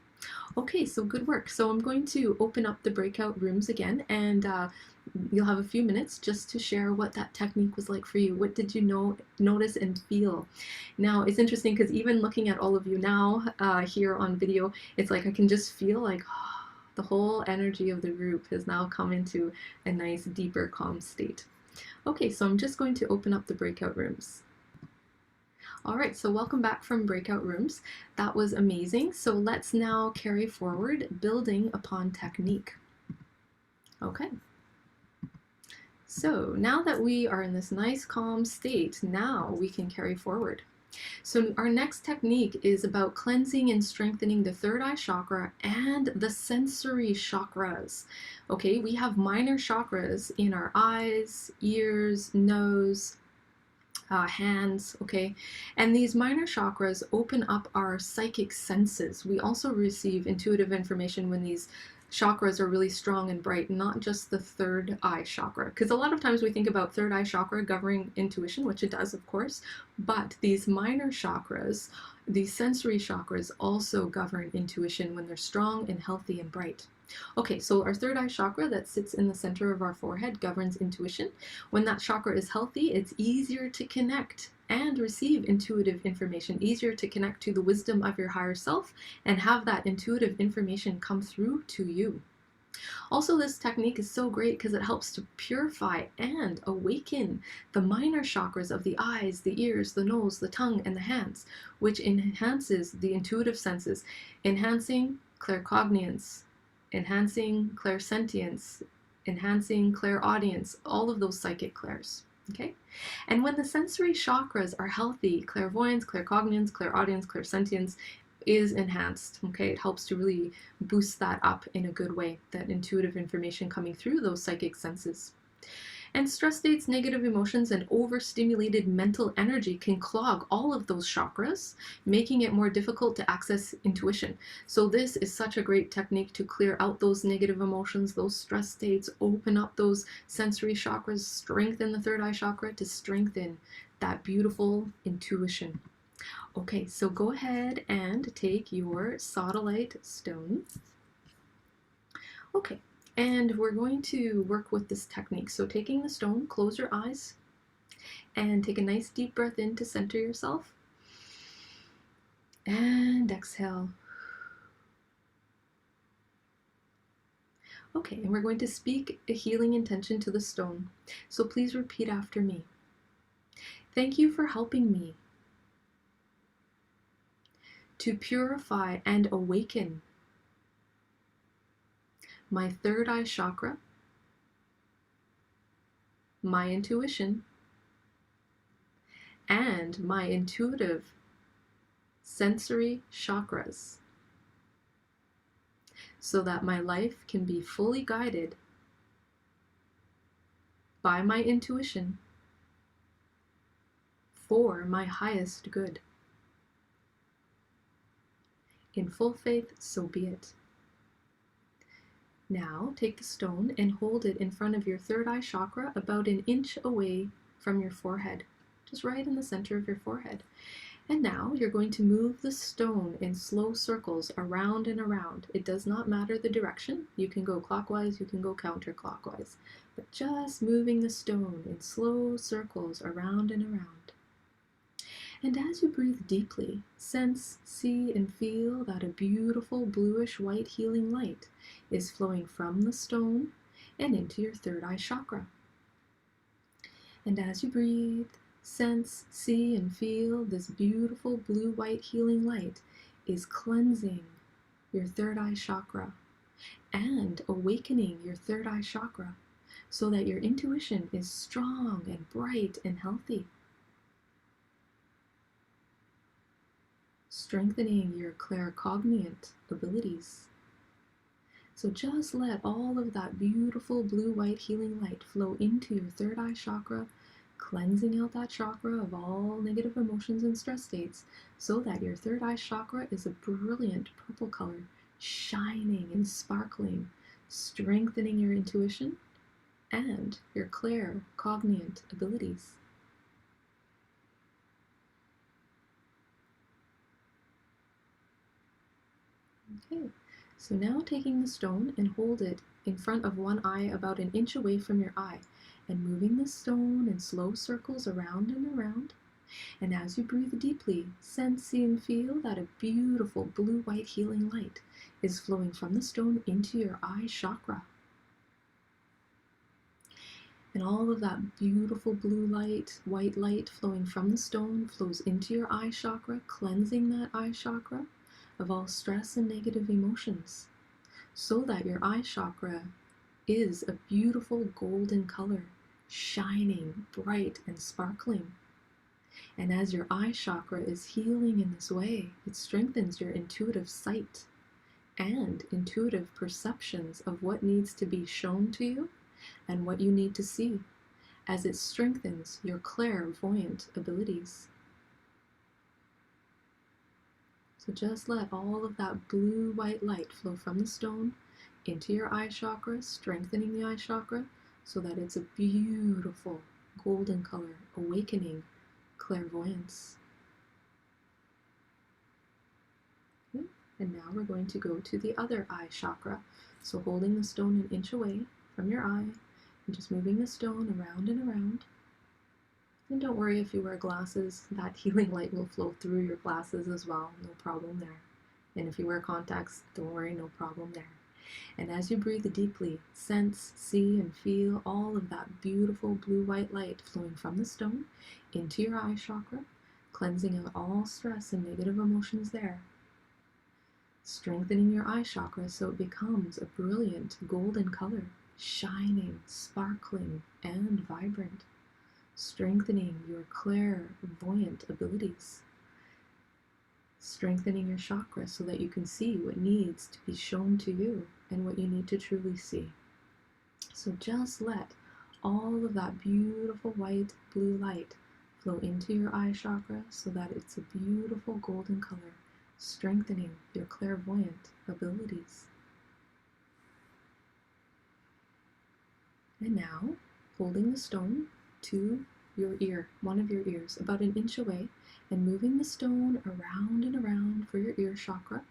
Okay, so good work. So I'm going to open up the breakout rooms again, and you'll have a few minutes just to share what that technique was like for you. What did you notice and feel? Now, it's interesting because even looking at all of you now here on video, it's like I can just feel like the whole energy of the group has now come into a nice, deeper, calm state. Okay, so I'm just going to open up the breakout rooms. All right, so welcome back from breakout rooms. That was amazing. So let's now carry forward, building upon technique. Okay. So now that we are in this nice calm state, now we can carry forward. So our next technique is about cleansing and strengthening the third eye chakra and the sensory chakras. Okay, we have minor chakras in our eyes, ears, nose, hands, okay? And these minor chakras open up our psychic senses. We also receive intuitive information when these chakras are really strong and bright, not just the third eye chakra. Because a lot of times we think about third eye chakra governing intuition, which it does, of course, but these minor chakras, these sensory chakras, also govern intuition when they're strong and healthy and bright. Okay, so our third eye chakra that sits in the center of our forehead governs intuition. When that chakra is healthy, it's easier to connect and receive intuitive information, easier to connect to the wisdom of your higher self and have that intuitive information come through to you. Also, this technique is so great because it helps to purify and awaken the minor chakras of the eyes, the ears, the nose, the tongue, and the hands, which enhances the intuitive senses, enhancing claircognizance, enhancing clairsentience, enhancing clairaudience, all of those psychic clairs. Okay? And when the sensory chakras are healthy, clairvoyance, claircognizance, clairaudience, clairsentience, is enhanced. Okay, it helps to really boost that up in a good way, that intuitive information coming through those psychic senses. And stress states, negative emotions, and overstimulated mental energy can clog all of those chakras, making it more difficult to access intuition. So this is such a great technique to clear out those negative emotions, those stress states, open up those sensory chakras, strengthen the third eye chakra to strengthen that beautiful intuition. Okay, so go ahead and take your Sodalite stone. Okay, and we're going to work with this technique. So taking the stone, close your eyes and take a nice deep breath in to center yourself. And exhale. Okay, and we're going to speak a healing intention to the stone. So please repeat after me. Thank you for helping me to purify and awaken my third eye chakra, my intuition, and my intuitive sensory chakras, so that my life can be fully guided by my intuition for my highest good. In full faith, so be it. Now take the stone and hold it in front of your third eye chakra, about an inch away from your forehead, just right in the center of your forehead. And now you're going to move the stone in slow circles around and around. It does not matter the direction. You can go clockwise, you can go counterclockwise, but just moving the stone in slow circles around and around. And as you breathe deeply, sense, see, and feel that a beautiful bluish-white healing light is flowing from the stone and into your third eye chakra. And as you breathe, sense, see, and feel this beautiful blue-white healing light is cleansing your third eye chakra and awakening your third eye chakra so that your intuition is strong and bright and healthy. Strengthening your claircognient abilities. So just let all of that beautiful blue-white healing light flow into your third eye chakra, cleansing out that chakra of all negative emotions and stress states, so that your third eye chakra is a brilliant purple color, shining and sparkling, strengthening your intuition and your claircognient abilities. Okay, so now taking the stone and hold it in front of one eye about an inch away from your eye, and moving the stone in slow circles around and around. And as you breathe deeply, sense, see, and feel that a beautiful blue-white healing light is flowing from the stone into your eye chakra. And all of that beautiful blue light, white light flowing from the stone flows into your eye chakra, cleansing that eye chakra of all stress and negative emotions, so that your eye chakra is a beautiful golden color, shining, bright, and sparkling. And as your eye chakra is healing in this way, it strengthens your intuitive sight and intuitive perceptions of what needs to be shown to you and what you need to see, as it strengthens your clairvoyant abilities. So just let all of that blue-white light flow from the stone into your eye chakra, strengthening the eye chakra so that it's a beautiful golden color, awakening clairvoyance. Okay. And now we're going to go to the other eye chakra. So holding the stone an inch away from your eye and just moving the stone around and around. And don't worry if you wear glasses, that healing light will flow through your glasses as well, no problem there. And if you wear contacts, don't worry, no problem there. And as you breathe deeply, sense, see, and feel all of that beautiful blue-white light flowing from the stone into your eye chakra, cleansing out all stress and negative emotions there. Strengthening your eye chakra so it becomes a brilliant golden color, shining, sparkling, and vibrant. Strengthening your clairvoyant abilities. strengthening your chakra so that you can see what needs to be shown to you and what you need to truly see. So just let all of that beautiful white blue light flow into your eye chakra so that it's a beautiful golden color, strengthening your clairvoyant abilities. And now, holding the stone to your ear, one of your ears, about an inch away, and moving the stone around and around for your ear chakra.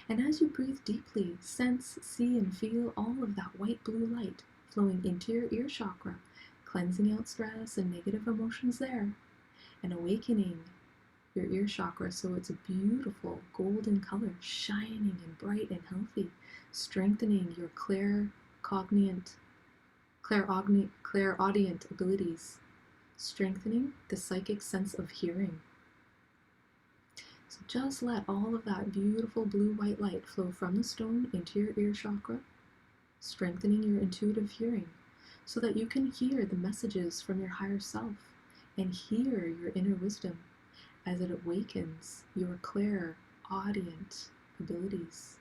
And as you breathe deeply, sense, see, and feel all of that white blue light flowing into your ear chakra, cleansing out stress and negative emotions there, and awakening your ear chakra so it's a beautiful golden color, shining and bright and healthy, strengthening your clairaudient abilities, strengthening the psychic sense of hearing. So just let all of that beautiful blue-white light flow from the stone into your ear chakra, strengthening your intuitive hearing so that you can hear the messages from your higher self and hear your inner wisdom as it awakens your clairaudient abilities.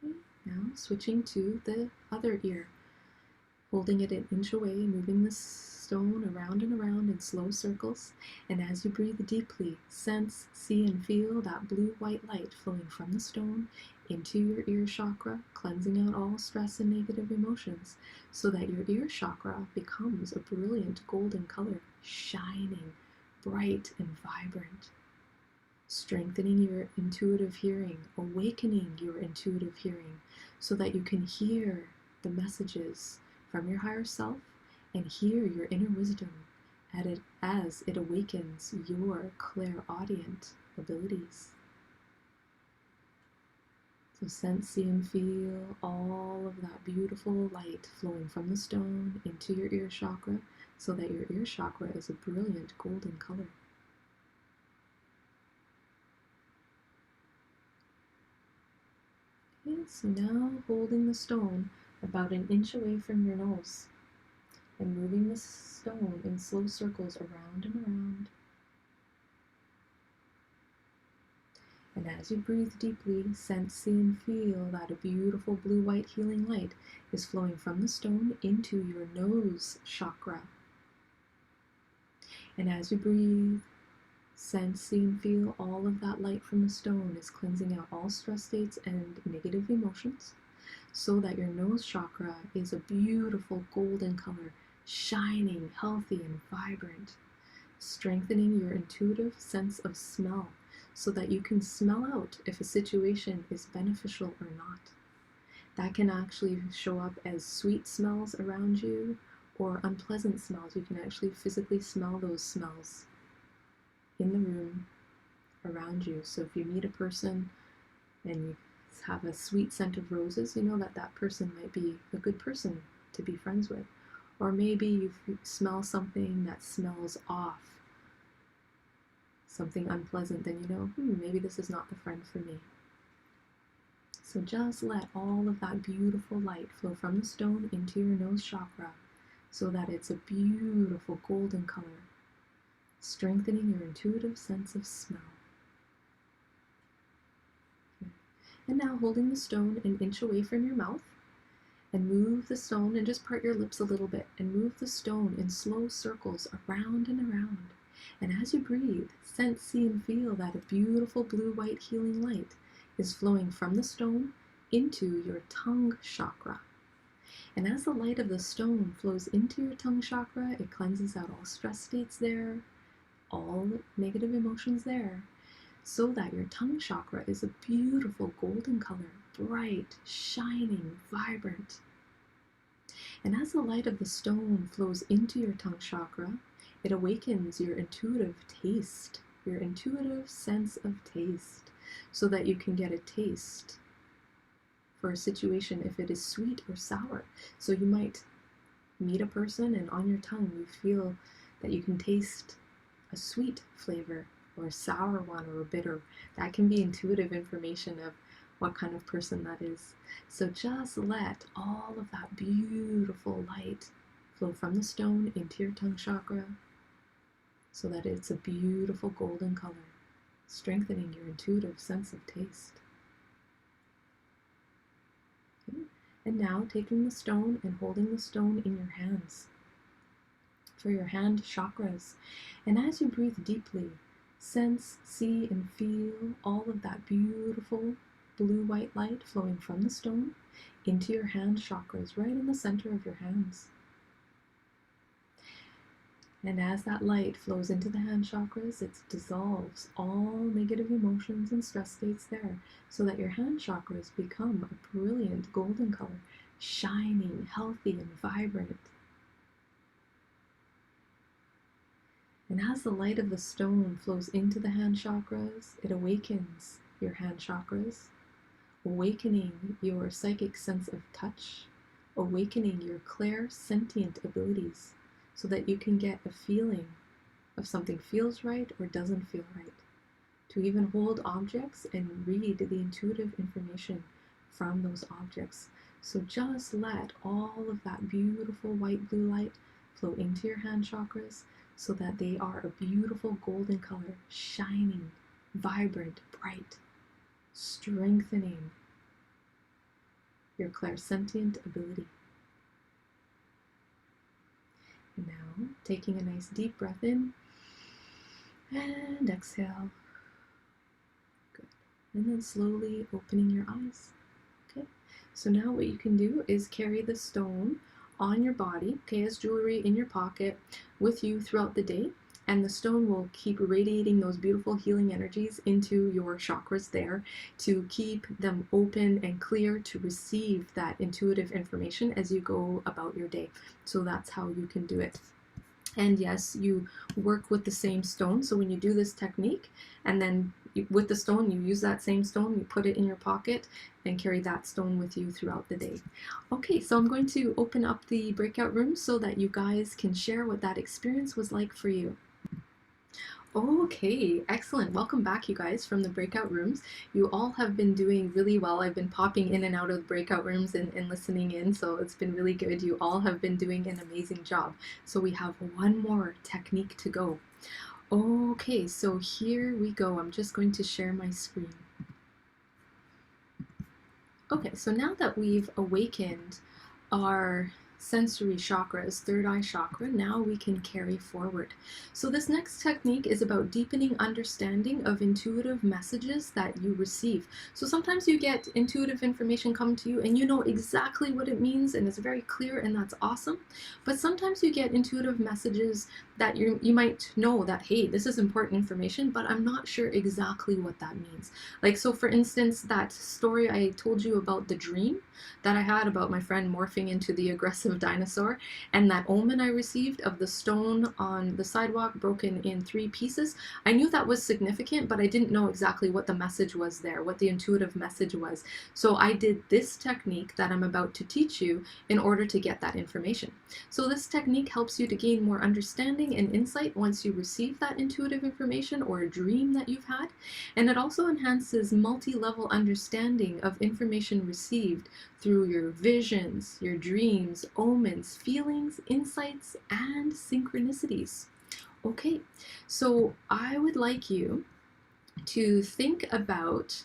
Okay, now switching to the other ear, holding it an inch away, moving the stone around and around in slow circles, and as you breathe deeply, sense, see, and feel that blue-white light flowing from the stone into your ear chakra, cleansing out all stress and negative emotions, so that your ear chakra becomes a brilliant golden color, shining, bright, and vibrant, strengthening your intuitive hearing, awakening your intuitive hearing, so that you can hear the messages from your higher self and hear your inner wisdom as it awakens your clairaudient abilities. So sense, see, and feel all of that beautiful light flowing from the stone into your ear chakra so that your ear chakra is a brilliant golden color. Okay, so now holding the stone about an inch away from your nose and moving the stone in slow circles around and around. And as you breathe deeply, sense, see, and feel that a beautiful blue-white healing light is flowing from the stone into your nose chakra. And as you breathe, sense, see, and feel all of that light from the stone is cleansing out all stress states and negative emotions so that your nose chakra is a beautiful golden color, shining, healthy, and vibrant, strengthening your intuitive sense of smell so that you can smell out if a situation is beneficial or not. That can actually show up as sweet smells around you or unpleasant smells. You can actually physically smell those smells in the room around you. So if you meet a person and you have a sweet scent of roses, you know that that person might be a good person to be friends with. Or maybe you smell something that smells off, something unpleasant, then you know, maybe this is not the friend for me. So just let all of that beautiful light flow from the stone into your nose chakra so that it's a beautiful golden color, strengthening your intuitive sense of smell. Okay. And now holding the stone an inch away from your mouth, and move the stone and just part your lips a little bit and move the stone in slow circles around and around. And as you breathe, sense, see, and feel that a beautiful blue-white healing light is flowing from the stone into your tongue chakra. And as the light of the stone flows into your tongue chakra, it cleanses out all stress states there, all negative emotions there, so that your tongue chakra is a beautiful golden color, bright, shining, vibrant. And as the light of the stone flows into your tongue chakra, it awakens your intuitive taste, your intuitive sense of taste, so that you can get a taste for a situation if it is sweet or sour. So you might meet a person and on your tongue you feel that you can taste a sweet flavor or a sour one or a bitter. That can be intuitive information of what kind of person that is. So just let all of that beautiful light flow from the stone into your tongue chakra so that it's a beautiful golden color, strengthening your intuitive sense of taste. Okay. And now taking the stone and holding the stone in your hands for your hand chakras. And as you breathe deeply, sense, see, and feel all of that beautiful blue-white light flowing from the stone into your hand chakras, right in the center of your hands. And as that light flows into the hand chakras, it dissolves all negative emotions and stress states there, so that your hand chakras become a brilliant golden color, shining, healthy, and vibrant. And as the light of the stone flows into the hand chakras, it awakens your hand chakras, awakening your psychic sense of touch, awakening your clairsentient abilities, so that you can get a feeling of something feels right or doesn't feel right, to even hold objects and read the intuitive information from those objects. So just let all of that beautiful white-blue light flow into your hand chakras so that they are a beautiful golden color, shining, vibrant, bright, strengthening your clairsentient ability. And now, taking a nice deep breath in and exhale. Good. And then slowly opening your eyes. Okay. So now what you can do is carry the stone on your body, okay, as jewelry in your pocket with you throughout the day. And the stone will keep radiating those beautiful healing energies into your chakras there to keep them open and clear to receive that intuitive information as you go about your day. So that's how you can do it. And yes, you work with the same stone. So when you do this technique, and then with the stone, you use that same stone, you put it in your pocket and carry that stone with you throughout the day. Okay, so I'm going to open up the breakout room so that you guys can share what that experience was like for you. Okay, excellent. Welcome back, you guys, from the breakout rooms. You all have been doing really well. I've been popping in and out of the breakout rooms and listening in, so it's been really good. You all have been doing an amazing job. So we have one more technique to go. Okay, so here we go. I'm just going to share my screen. Okay, so now that we've awakened our sensory chakras, third eye chakra, now we can carry forward. So this next technique is about deepening understanding of intuitive messages that you receive. So sometimes you get intuitive information come to you and you know exactly what it means and it's very clear, and that's awesome. But sometimes you get intuitive messages that you might know that, hey, this is important information, but I'm not sure exactly what that means. Like, so for instance, that story I told you about the dream that I had about my friend morphing into the aggressive dinosaur, and that omen I received of the stone on the sidewalk broken in 3 pieces. I knew that was significant, but I didn't know exactly what the message was there, what the intuitive message was. So I did this technique that I'm about to teach you in order to get that information. So this technique helps you to gain more understanding and insight once you receive that intuitive information or a dream that you've had. And it also enhances multi-level understanding of information received through your visions, your dreams, omens, feelings, insights, and synchronicities. Okay, so I would like you to think about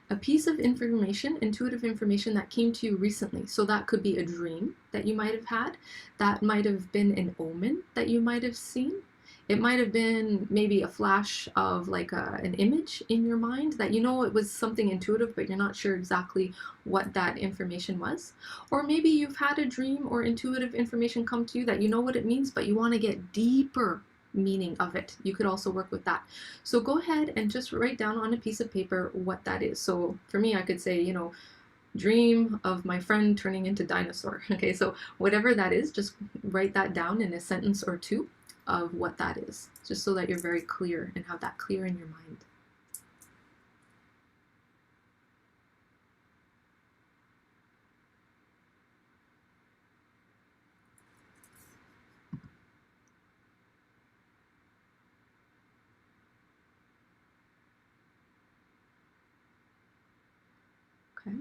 a piece of information, intuitive information that came to you recently. So that could be a dream that you might have had. That might have been an omen that you might have seen. It might have been maybe a flash of like an image in your mind that you know it was something intuitive, but you're not sure exactly what that information was. Or maybe you've had a dream or intuitive information come to you that you know what it means, but you want to get deeper meaning of it. You could also work with that. So go ahead and just write down on a piece of paper what that is. So for me, I could say, you know, dream of my friend turning into dinosaur. Okay, so whatever that is, just write that down in a sentence or two of what that is, just so that you're very clear and have that clear in your mind. Okay.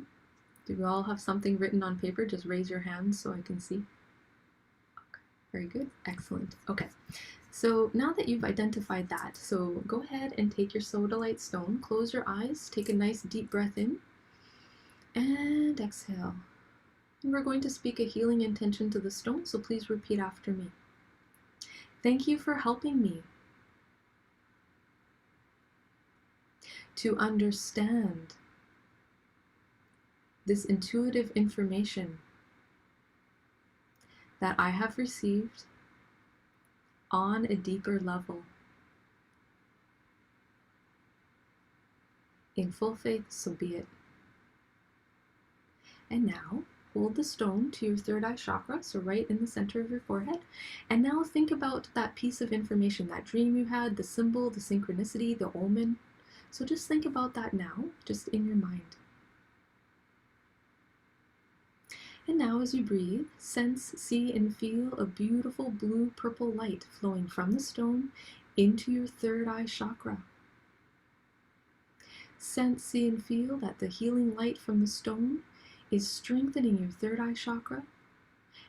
Do you all have something written on paper? Just raise your hands so I can see. Very good. Excellent. Okay. So now that you've identified that, so go ahead and take your Sodalite stone, close your eyes, take a nice deep breath in, and exhale. And we're going to speak a healing intention to the stone, so please repeat after me. Thank you for helping me to understand this intuitive information that I have received on a deeper level. In full faith, so be it. And now, hold the stone to your third eye chakra, so right in the center of your forehead. And now think about that piece of information, that dream you had, the symbol, the synchronicity, the omen. So just think about that now, just in your mind. And now as you breathe, sense, see, and feel a beautiful blue-purple light flowing from the stone into your third eye chakra. Sense, see, and feel that the healing light from the stone is strengthening your third eye chakra,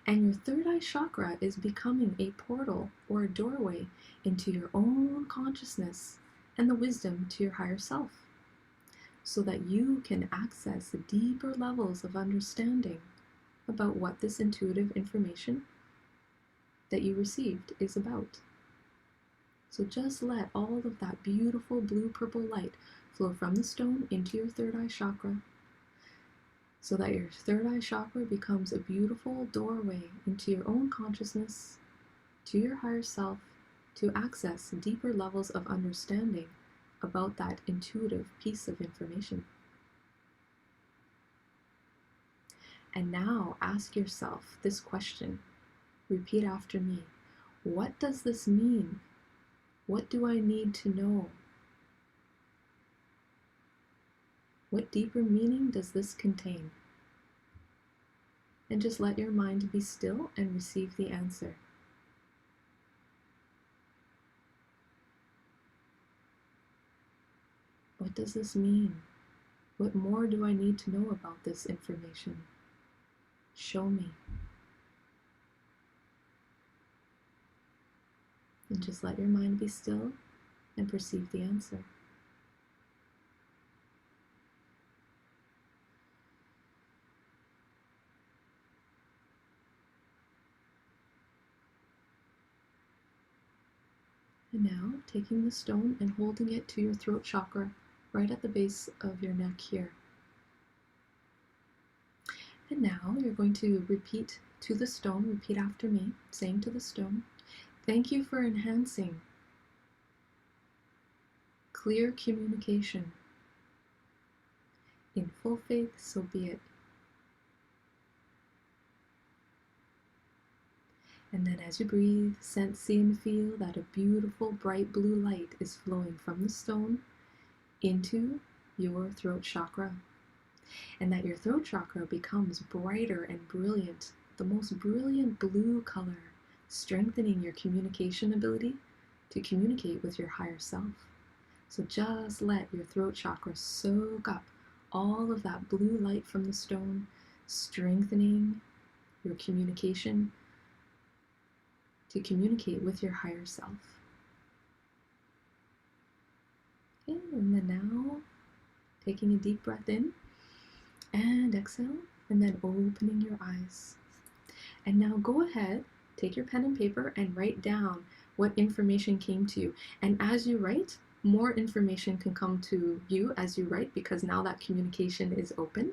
and your third eye chakra is becoming a portal or a doorway into your own consciousness and the wisdom to your higher self, so that you can access the deeper levels of understanding about what this intuitive information that you received is about. So just let all of that beautiful blue-purple light flow from the stone into your third eye chakra, so that your third eye chakra becomes a beautiful doorway into your own consciousness, to your higher self, to access deeper levels of understanding about that intuitive piece of information. And now ask yourself this question. Repeat after me. What does this mean? What do I need to know? What deeper meaning does this contain? And just let your mind be still and receive the answer. What does this mean? What more do I need to know about this information? Show me. And just let your mind be still and perceive the answer. And now, taking the stone and holding it to your throat chakra, right at the base of your neck here. And now you're going to repeat to the stone, repeat after me, saying to the stone, thank you for enhancing clear communication. In full faith, so be it. And then as you breathe, sense, see, and feel that a beautiful bright blue light is flowing from the stone into your throat chakra. And that your throat chakra becomes brighter and brilliant, the most brilliant blue color, strengthening your communication ability to communicate with your higher self. So just let your throat chakra soak up all of that blue light from the stone, strengthening your communication to communicate with your higher self. Okay, and then now, taking a deep breath in and exhale, and then opening your eyes. And now go ahead, take your pen and paper and write down what information came to you. And as you write, more information can come to you as you write, because now that communication is open.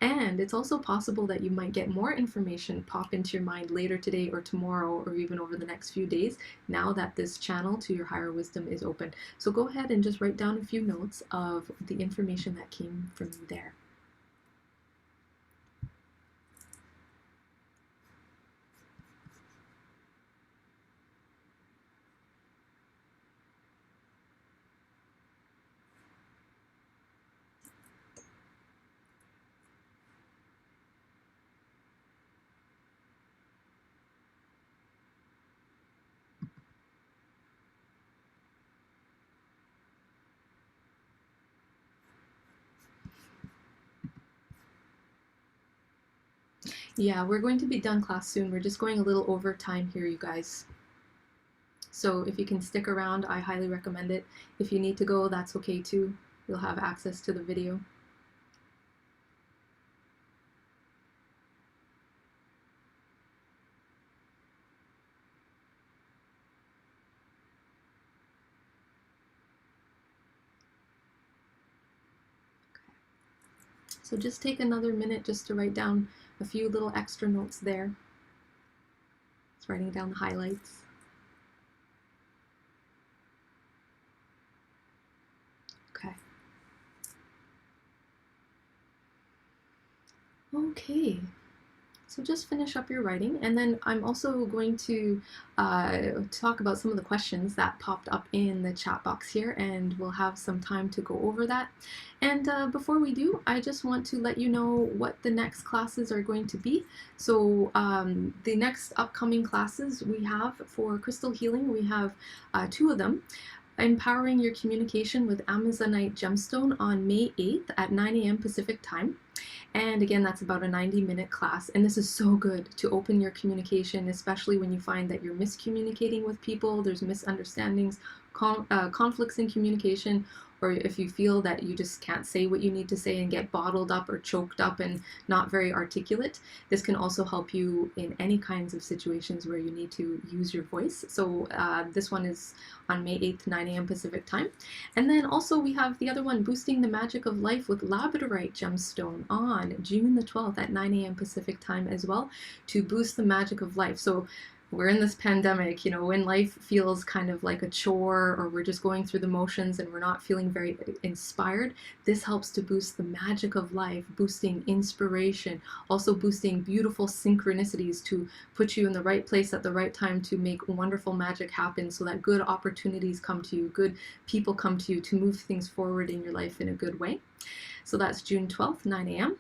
And it's also possible that you might get more information pop into your mind later today or tomorrow or even over the next few days, now that this channel to your higher wisdom is open. So go ahead and just write down a few notes of the information that came from you there. Yeah, we're going to be done class soon. We're just going a little over time here, you guys. So if you can stick around, I highly recommend it. If you need to go, that's okay too. You'll have access to the video. So just take another minute just to write down a few little extra notes there. Just writing down the highlights. Okay. Okay. So just finish up your writing, and then I'm also going to talk about some of the questions that popped up in the chat box here, and we'll have some time to go over that. And before we do, I just want to let you know what the next classes are going to be. So the next upcoming classes we have for crystal healing, we have 2 of them. Empowering Your Communication with Amazonite Gemstone on May 8th at 9 a.m. Pacific time. And again, that's about a 90-minute class. And this is so good to open your communication, especially when you find that you're miscommunicating with people, there's misunderstandings, conflicts in communication, or if you feel that you just can't say what you need to say and get bottled up or choked up and not very articulate. This can also help you in any kinds of situations where you need to use your voice. So this one is on May 8th, 9 a.m. Pacific time. And then also we have the other one, Boosting the Magic of Life with Labradorite Gemstone on June the 12th at 9 a.m. Pacific time as well, to boost the magic of life. So we're in this pandemic, you know, when life feels kind of like a chore, or we're just going through the motions and we're not feeling very inspired, this helps to boost the magic of life, boosting inspiration, also boosting beautiful synchronicities to put you in the right place at the right time to make wonderful magic happen, so that good opportunities come to you, good people come to you to move things forward in your life in a good way. So that's June 12th, 9 a.m.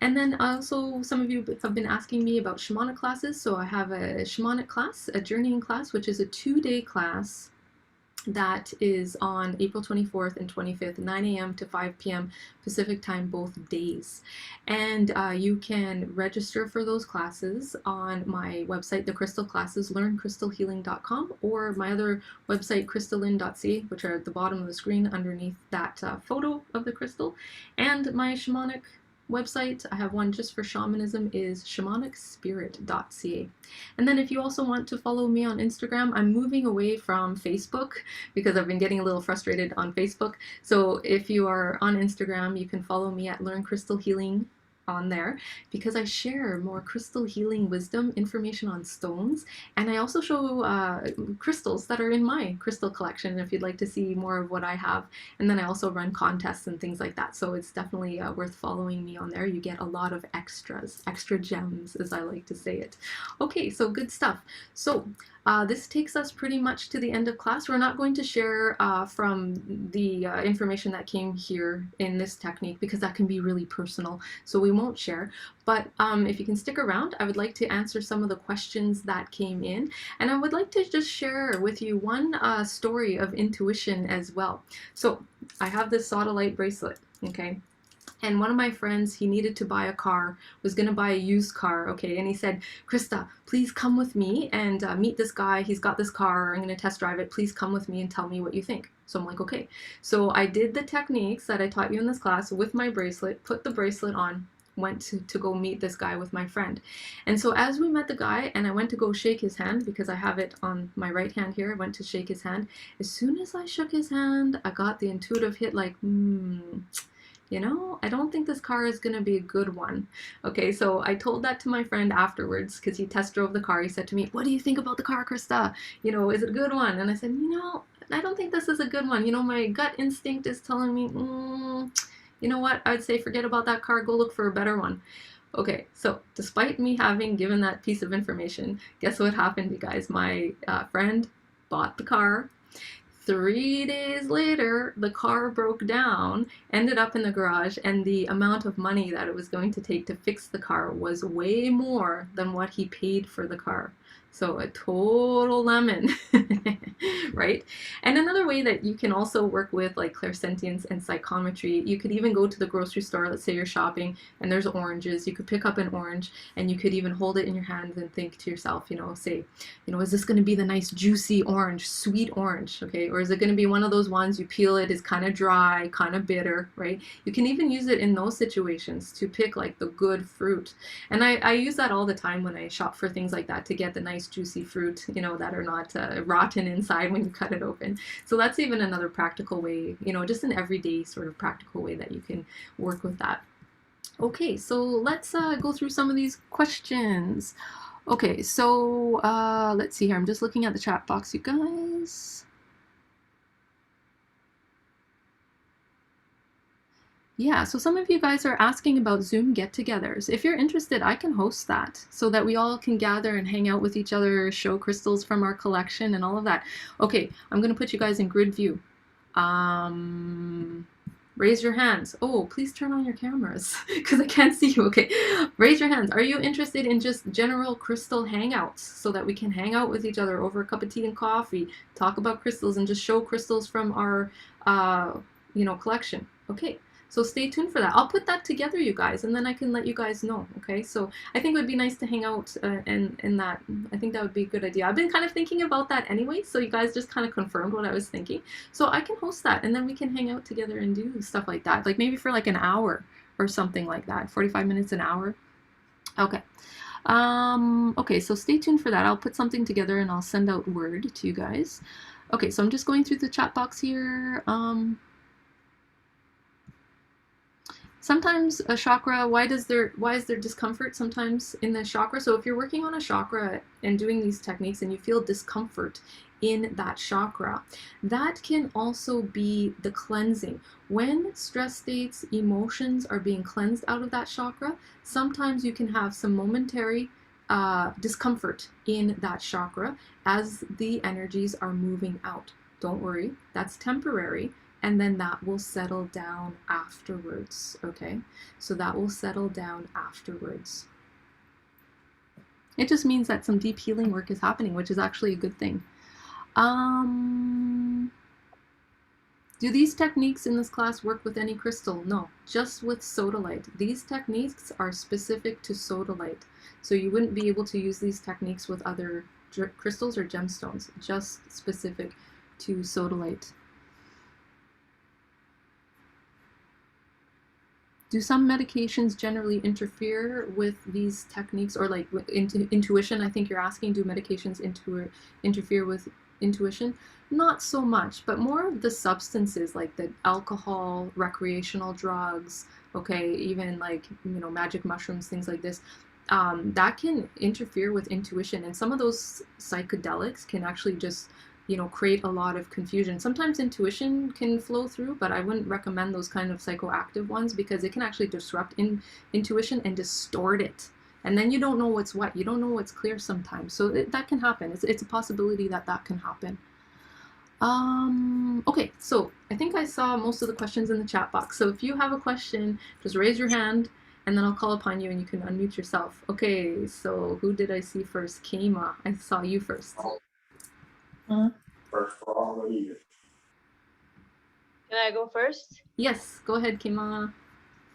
And then also some of you have been asking me about shamanic classes. So I have a shamanic class, a journeying class, which is a 2-day class that is on April 24th and 25th, 9 a.m. to 5 p.m. Pacific time, both days. And you can register for those classes on my website, The Crystal Classes, learncrystalhealing.com, or my other website, christalyn.ca, which are at the bottom of the screen underneath that photo of the crystal. And my shamanic website, I have one just for shamanism, is shamanicspirit.ca. And then if you also want to follow me on Instagram, I'm moving away from Facebook because I've been getting a little frustrated on Facebook. So if you are on Instagram, you can follow me at Learn Crystal Healing on there, because I share more crystal healing wisdom, information on stones, and I also show crystals that are in my crystal collection if you'd like to see more of what I have. And then I also run contests and things like that, so it's definitely worth following me on there. You get a lot of extras, extra gems, as I like to say it. Okay, so good stuff. So this takes us pretty much to the end of class. We're not going to share from the information that came here in this technique, because that can be really personal, so we won't share. But if you can stick around, I would like to answer some of the questions that came in, and I would like to just share with you one story of intuition as well. So I have this Sodalite bracelet, okay? And one of my friends, he needed to buy a car, was going to buy a used car, okay? And he said, Christa, please come with me and meet this guy. He's got this car. I'm going to test drive it. Please come with me and tell me what you think. So I'm like, okay. So I did the techniques that I taught you in this class with my bracelet, put the bracelet on, went to go meet this guy with my friend. And so as we met the guy and I went to go shake his hand, because I have it on my right hand here, I went to shake his hand. As soon as I shook his hand, I got the intuitive hit like, you know, I don't think this car is going to be a good one. Okay, so I told that to my friend afterwards, because he test drove the car. He said to me, what do you think about the car, Christa? You know, is it a good one? And I said, you know, I don't think this is a good one. You know, my gut instinct is telling me, you know what? I'd say forget about that car. Go look for a better one. Okay, so despite me having given that piece of information, guess what happened, you guys? My friend bought the car. 3 days later, the car broke down, ended up in the garage, and the amount of money that it was going to take to fix the car was way more than what he paid for the car. So a total lemon, right? And another way that you can also work with like clairsentience and psychometry, you could even go to the grocery store, let's say you're shopping and there's oranges, you could pick up an orange and you could even hold it in your hand and think to yourself, say, is this going to be the nice juicy orange, sweet orange, okay? Or is it going to be one of those ones you peel it is kind of dry, kind of bitter, right? You can even use it in those situations to pick like the good fruit. And I use that all the time when I shop for things like that to get the nice juicy fruit, that are not rotten inside when you cut it open. So that's even another practical way, just an everyday sort of practical way that you can work with that. Okay, so let's go through some of these questions. Okay, so let's see here. I'm just looking at the chat box, you guys. Yeah, so some of you guys are asking about Zoom get-togethers. If you're interested, I can host that so that we all can gather and hang out with each other, show crystals from our collection and all of that. Okay, I'm going to put you guys in grid view. Raise your hands. Oh, please turn on your cameras because I can't see you. Okay, raise your hands. Are you interested in just general crystal hangouts so that we can hang out with each other over a cup of tea and coffee, talk about crystals, and just show crystals from our, collection? Okay. So stay tuned for that. I'll put that together, you guys, and then I can let you guys know. Okay. So I think it would be nice to hang out and that. I think that would be a good idea. I've been kind of thinking about that anyway. So you guys just kind of confirmed what I was thinking. So I can host that, and then we can hang out together and do stuff like that. Like maybe for like an hour or something like that. 45 minutes, an hour. Okay. Okay, so stay tuned for that. I'll put something together and I'll send out word to you guys. Okay, so I'm just going through the chat box here. Sometimes a chakra, why is there discomfort sometimes in the chakra? So if you're working on a chakra and doing these techniques and you feel discomfort in that chakra, that can also be the cleansing. When stress states, emotions are being cleansed out of that chakra, sometimes you can have some momentary discomfort in that chakra as the energies are moving out. Don't worry, that's temporary, and then that will settle down afterwards. Okay, so that will settle down afterwards. It just means that some deep healing work is happening, which is actually a good thing. Do these techniques in this class work with any crystal? No, just with Sodalite. These techniques are specific to Sodalite, so you wouldn't be able to use these techniques with other crystals or gemstones, just specific to Sodalite. Do some medications generally interfere with these techniques, or like intuition? I think you're asking, do medications interfere with intuition? Not so much, but more of the substances like the alcohol, recreational drugs, okay, even like, magic mushrooms, things like this. That can interfere with intuition, and some of those psychedelics can actually just create a lot of confusion. Sometimes intuition can flow through, but I wouldn't recommend those kind of psychoactive ones because it can actually disrupt intuition and distort it. And then you don't know what's what. You don't know what's clear sometimes. So that can happen. It's a possibility that can happen. Okay, so I think I saw most of the questions in the chat box. So if you have a question, just raise your hand and then I'll call upon you and you can unmute yourself. Okay, so who did I see first? Kema, I saw you first. First for all of you. Can I go first? Yes, go ahead, Kema.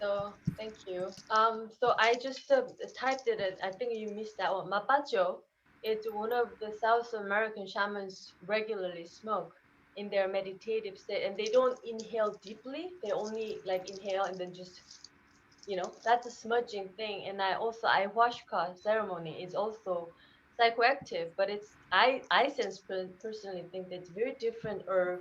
So thank you. So I just typed it. I think you missed that one. Mapacho, it's one of the South American shamans regularly smoke in their meditative state, and they don't inhale deeply. They only like inhale and then just, that's a smudging thing. And ayahuasca ceremony is also psychoactive, but I personally think that's very different herb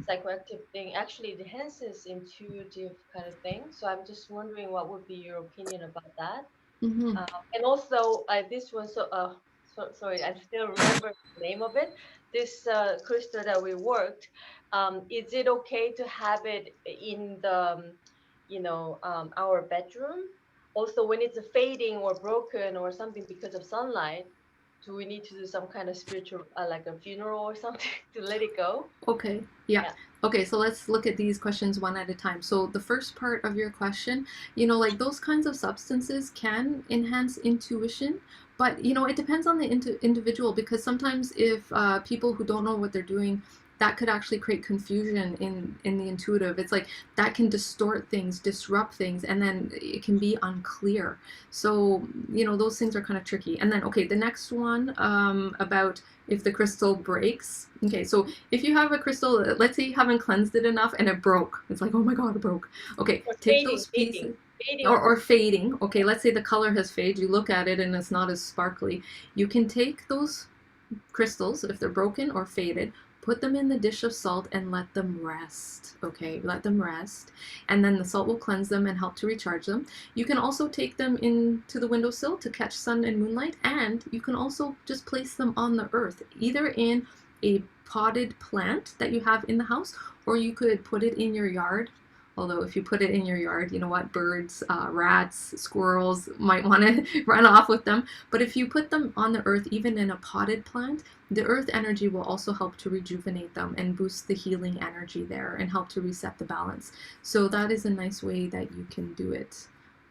psychoactive thing. Actually, it enhances intuitive kind of thing. So I'm just wondering what would be your opinion about that. Mm-hmm. And also this one. Sorry, I still remember the name of it. This crystal that we worked. Is it okay to have it in the our bedroom? Also, when it's fading or broken or something because of sunlight, do we need to do some kind of spiritual, like a funeral or something to let it go? Okay, yeah. Yeah. Okay, so let's look at these questions one at a time. So the first part of your question, like those kinds of substances can enhance intuition, but it depends on the individual, because sometimes if people who don't know what they're doing, that could actually create confusion in the intuitive. It's like that can distort things, disrupt things, and then it can be unclear. So those things are kind of tricky. And then okay, the next one, about if the crystal breaks. Okay, so if you have a crystal, let's say you haven't cleansed it enough and it broke. It's like, oh my god, it broke. Okay, Or take those fading, pieces. fading Or, or or fading. Okay, let's say the color has faded. You look at it and it's not as sparkly. You can take those crystals, if they're broken or faded, put them in the dish of salt and let them rest. Okay, let them rest. And then the salt will cleanse them and help to recharge them. You can also take them into the windowsill to catch sun and moonlight, and you can also just place them on the earth, either in a potted plant that you have in the house, or you could put it in your yard. Although if you put it in your yard, you know what, birds, rats, squirrels might want to run off with them. But if you put them on the earth, even in a potted plant, the earth energy will also help to rejuvenate them and boost the healing energy there and help to reset the balance. So that is a nice way that you can do it.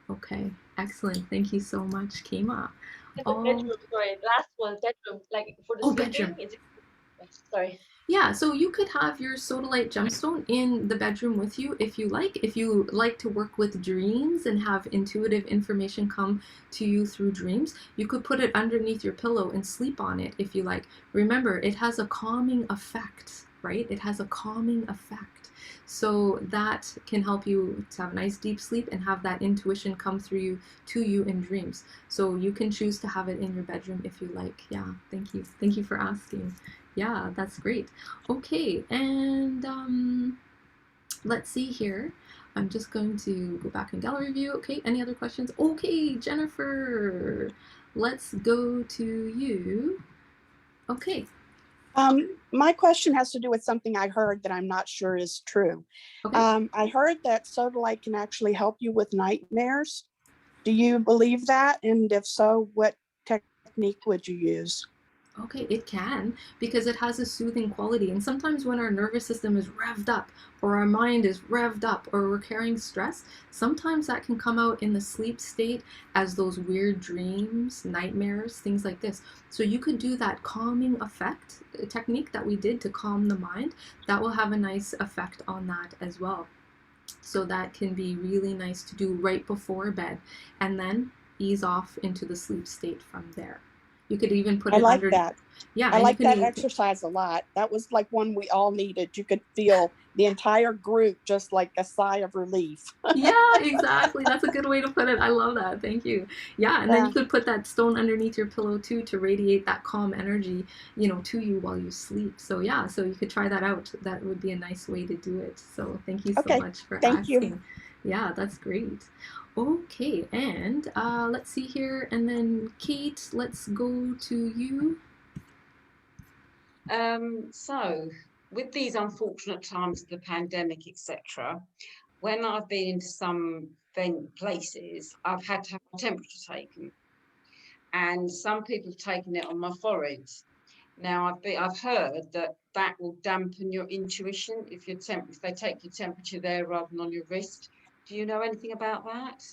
Okay, excellent. Thank you so much, Kema. in the Oh, bedroom. Sorry, last one, bedroom, like for the oh, sleeping. bedroom. Is it? Sorry. Yeah, so you could have your Sodalite gemstone in the bedroom with you if you like. If you like to work with dreams and have intuitive information come to you through dreams, you could put it underneath your pillow and sleep on it if you like. Remember, it has a calming effect, right? It has a calming effect. So that can help you to have a nice deep sleep and have that intuition come through you to you in dreams. So you can choose to have it in your bedroom if you like. Yeah, thank you. Thank you for asking. Yeah, that's great. Okay, and let's see here. I'm just going to go back in gallery view. Okay, any other questions? Okay, Jennifer, let's go to you. Okay, My question has to do with something I heard that I'm not sure is true. okay. I heard that Sodalite can actually help you with nightmares. Do you believe that? And if so, what technique would you use? Okay, it can, because it has a soothing quality. And sometimes when our nervous system is revved up, or our mind is revved up, or we're carrying stress, sometimes that can come out in the sleep state as those weird dreams, nightmares, things like this. So you could do that calming effect technique that we did to calm the mind. That will have a nice effect on that as well. So that can be really nice to do right before bed, and then ease off into the sleep state from there. You could even put I it like under, that. yeah, I and you like can that even, exercise a lot. That was like one we all needed. You could feel the entire group just like a sigh of relief. yeah, exactly. That's a good way to put it. I love that. Thank you. Yeah, and then Yeah. you could put that stone underneath your pillow too to radiate that calm energy, to you while you sleep. So yeah, so you could try that out. That would be a nice way to do it. So thank you so Okay. much for Thank you. asking. Yeah, that's great. Okay, and let's see here, and then Kate, let's go to you. So, with these unfortunate times of the pandemic, etc., when I've been into some places, I've had to have my temperature taken, and some people have taken it on my forehead. Now, I've heard that that will dampen your intuition if they take your temperature there rather than on your wrist. Do you know anything about that?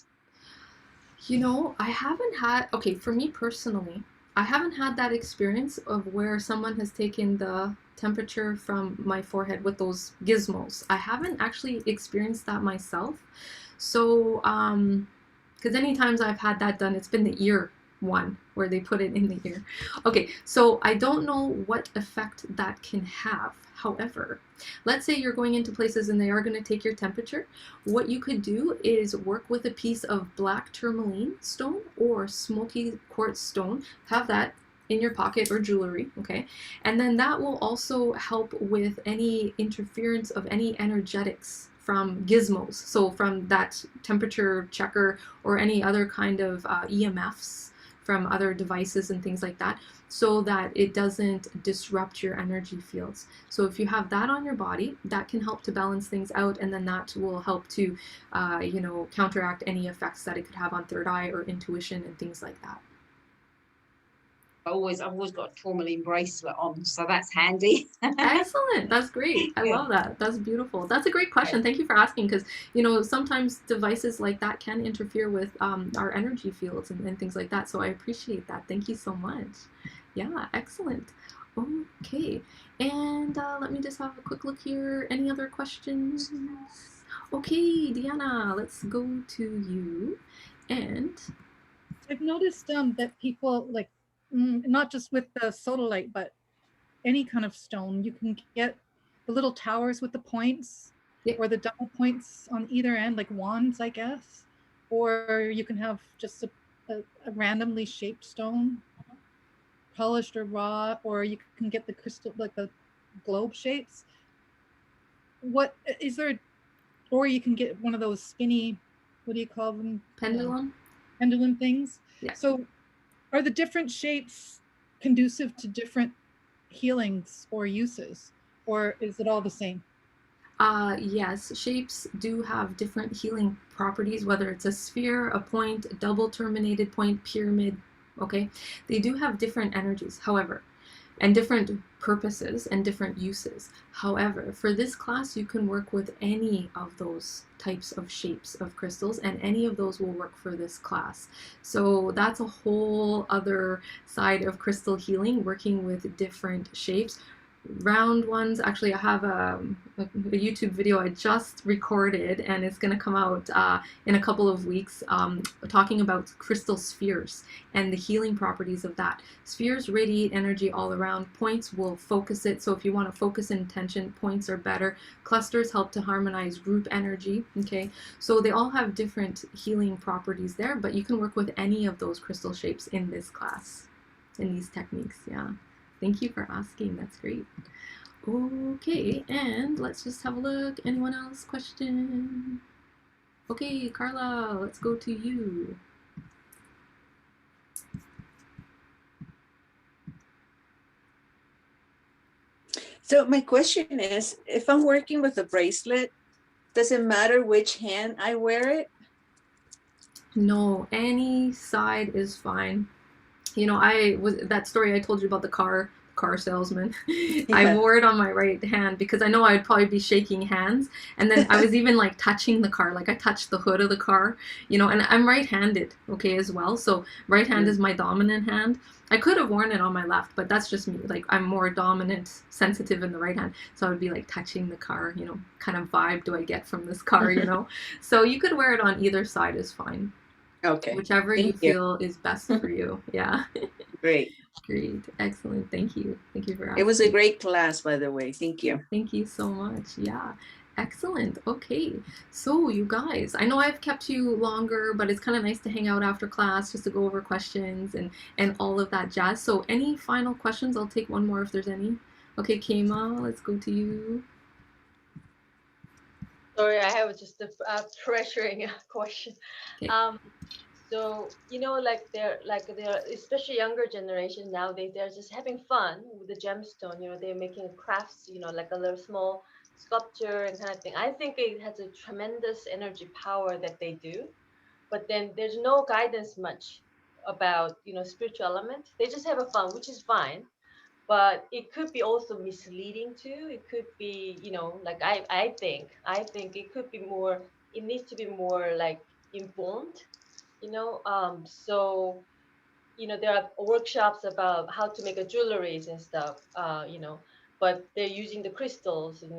I haven't had, okay, for me personally, I haven't had that experience of where someone has taken the temperature from my forehead with those gizmos. I haven't actually experienced that myself. So, because any times I've had that done, it's been the ear one where they put it in the ear. Okay, so I don't know what effect that can have. However, let's say you're going into places and they are going to take your temperature. What you could do is work with a piece of black tourmaline stone or smoky quartz stone. Have that in your pocket or jewelry, okay? And then that will also help with any interference of any energetics from gizmos, so from that temperature checker or any other kind of EMFs from other devices and things like that, so that it doesn't disrupt your energy fields. So if you have that on your body, that can help to balance things out, and then that will help to, counteract any effects that it could have on third eye or intuition and things like that. I've always got a tourmaline bracelet on, so that's handy. Excellent. That's great. I Yeah. love that. That's beautiful. That's a great question. Thank you for asking, because, you know, sometimes devices like that can interfere with our energy fields and things like that. So I appreciate that. Thank you so much. Yeah, excellent. Okay. And let me just have a quick look here. Any other questions? Okay, Deanna, let's go to you. And I've noticed that people like, not just with the sodalite, but any kind of stone, you can get the little towers with the points, yeah, or the double points on either end, like wands, I guess. Or you can have just a randomly shaped stone, polished or raw, or you can get the crystal, like the globe shapes. What is there? Or you can get one of those spinny, what do you call them? pendulum. Pendulum things. Yeah. So are the different shapes conducive to different healings or uses, or is it all the same? Yes, shapes do have different healing properties, whether it's a sphere, a point, a double terminated point, pyramid, okay? They do have different energies, however, and different purposes and different uses. However, for this class, you can work with any of those types of shapes of crystals, and any of those will work for this class. So that's a whole other side of crystal healing, working with different shapes. Round ones, actually I have a YouTube video I just recorded, and it's going to come out in a couple of weeks, talking about crystal spheres and the healing properties of that. Spheres radiate energy all around. Points will focus it, so if you want to focus intention, points are better. Clusters help to harmonize group energy, okay? So they all have different healing properties there, but you can work with any of those crystal shapes in this class, in these techniques. Yeah. Thank you for asking. That's great. Okay, and let's just have a look. Anyone else? Question? Okay, Carla, let's go to you. So my question is, if I'm working with a bracelet, does it matter which hand I wear it? No, any side is fine. You know, that story I told you about the car salesman. I Yeah. wore it on my right hand because I know I'd probably be shaking hands, and then I was even like touching the car, like I touched the hood of the car, you know, and I'm right-handed, okay, as well. So right hand is my dominant hand. I could have worn it on my left, but that's just me. Like, I'm more dominant, sensitive in the right hand. So I would be like touching the car, you know, kind of vibe do I get from this car, you know? So you could wear it on either side is fine. Okay. Whichever you feel is best for you. Yeah. Great. Great. Excellent. Thank you. Thank you for asking. It was a great class, by the way. Thank you. Thank you so much. Yeah. Excellent. Okay. So you guys, I know I've kept you longer, but it's kind of nice to hang out after class just to go over questions and all of that jazz. So any final questions? I'll take one more if there's any. Okay, Kema, let's go to you. Sorry, I have just a pressuring question. Okay. So you know, they're especially younger generation nowadays. They're just having fun with the gemstone. You know, they're making crafts. You know, like a little small sculpture and kind of thing. I think it has a tremendous energy power that they do, but then there's no guidance much about spiritual element. They just have a fun, which is fine, but it could be also misleading too. It could be, like I think it could be more. It needs to be more like informed, so there are workshops about how to make a jewelries and stuff, but they're using the crystals, and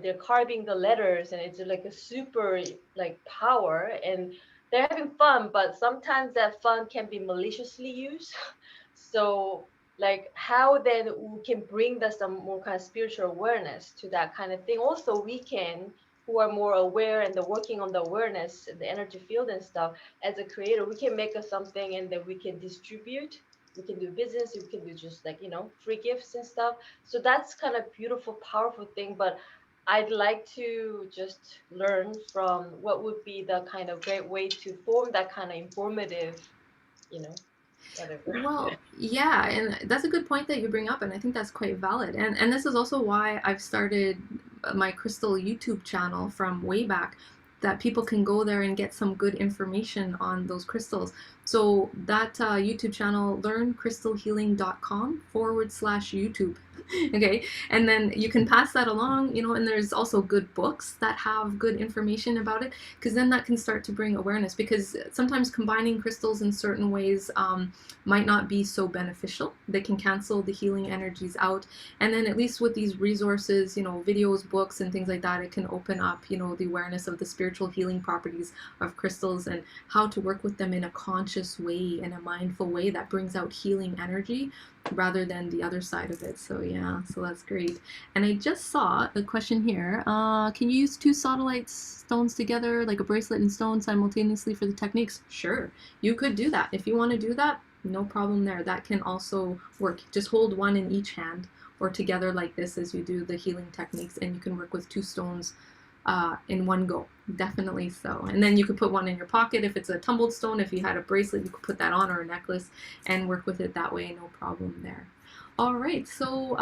they're carving the letters, and it's like a super like power, and they're having fun, but sometimes that fun can be maliciously used. So like how then we can bring some more kind of spiritual awareness to that kind of thing. Also, we can, who are more aware and they're working on the awareness, the energy field and stuff, as a creator, we can make something and then we can distribute. We can do business. We can do just like free gifts and stuff. So that's kind of beautiful, powerful thing. But I'd like to just learn from what would be the kind of great way to form that kind of informative, whatever. Well, yeah, and that's a good point that you bring up, and I think that's quite valid. And this is also why I've started my Crystal YouTube channel from way back. that people can go there and get some good information on those crystals. So that YouTube channel, learncrystalhealing.com/YouTube. Okay, and then you can pass that along, you know, and there's also good books that have good information about it, because then that can start to bring awareness, because sometimes combining crystals in certain ways might not be so beneficial. They can cancel the healing energies out, and then at least with these resources, you know, videos, books, and things like that, it can open up, you know, the awareness of the spiritual healing properties of crystals and how to work with them in a conscious way, in a mindful way that brings out healing energy rather than the other side of it. So yeah, so that's great. And I just saw a question here. Can you use two Sodalite stones together, like a bracelet and stone, simultaneously for the techniques? Sure, you could do that. If you want to do that, no problem there. That can also work. Just hold one in each hand or together like this as you do the healing techniques, and you can work with two stones in one go. Definitely so. And then you could put one in your pocket if it's a tumbled stone. If you had a bracelet, you could put that on, or a necklace, and work with it that way. No problem there. All right, so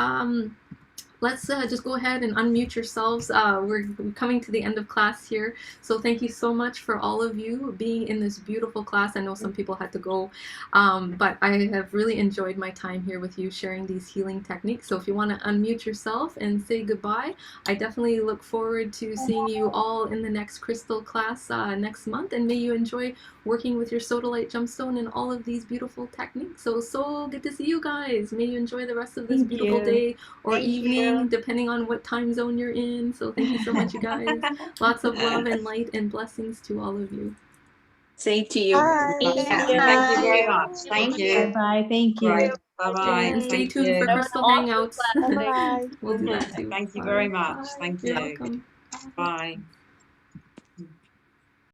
let's just go ahead and unmute yourselves. We're coming to the end of class here. So thank you so much for all of you being in this beautiful class. I know some people had to go, but I have really enjoyed my time here with you sharing these healing techniques. So if you want to unmute yourself and say goodbye, I definitely look forward to seeing you all in the next crystal class next month. And may you enjoy working with your Sodalite gemstone and all of these beautiful techniques. So good to see you guys. May you enjoy the rest of this beautiful day or evening, depending on what time zone you're in. So thank you so much, you guys. Lots of love and light and blessings to all of you. Same to you. Bye. Yeah, Thank thank you you. very much. Thank you. Bye. Thank you. Right. Bye-bye. And stay Thank tuned you. for That was crystal awesome hangouts. class. Thank you. Bye. We'll do that too. Thank you Bye. very much. Thank You're you. welcome. Bye.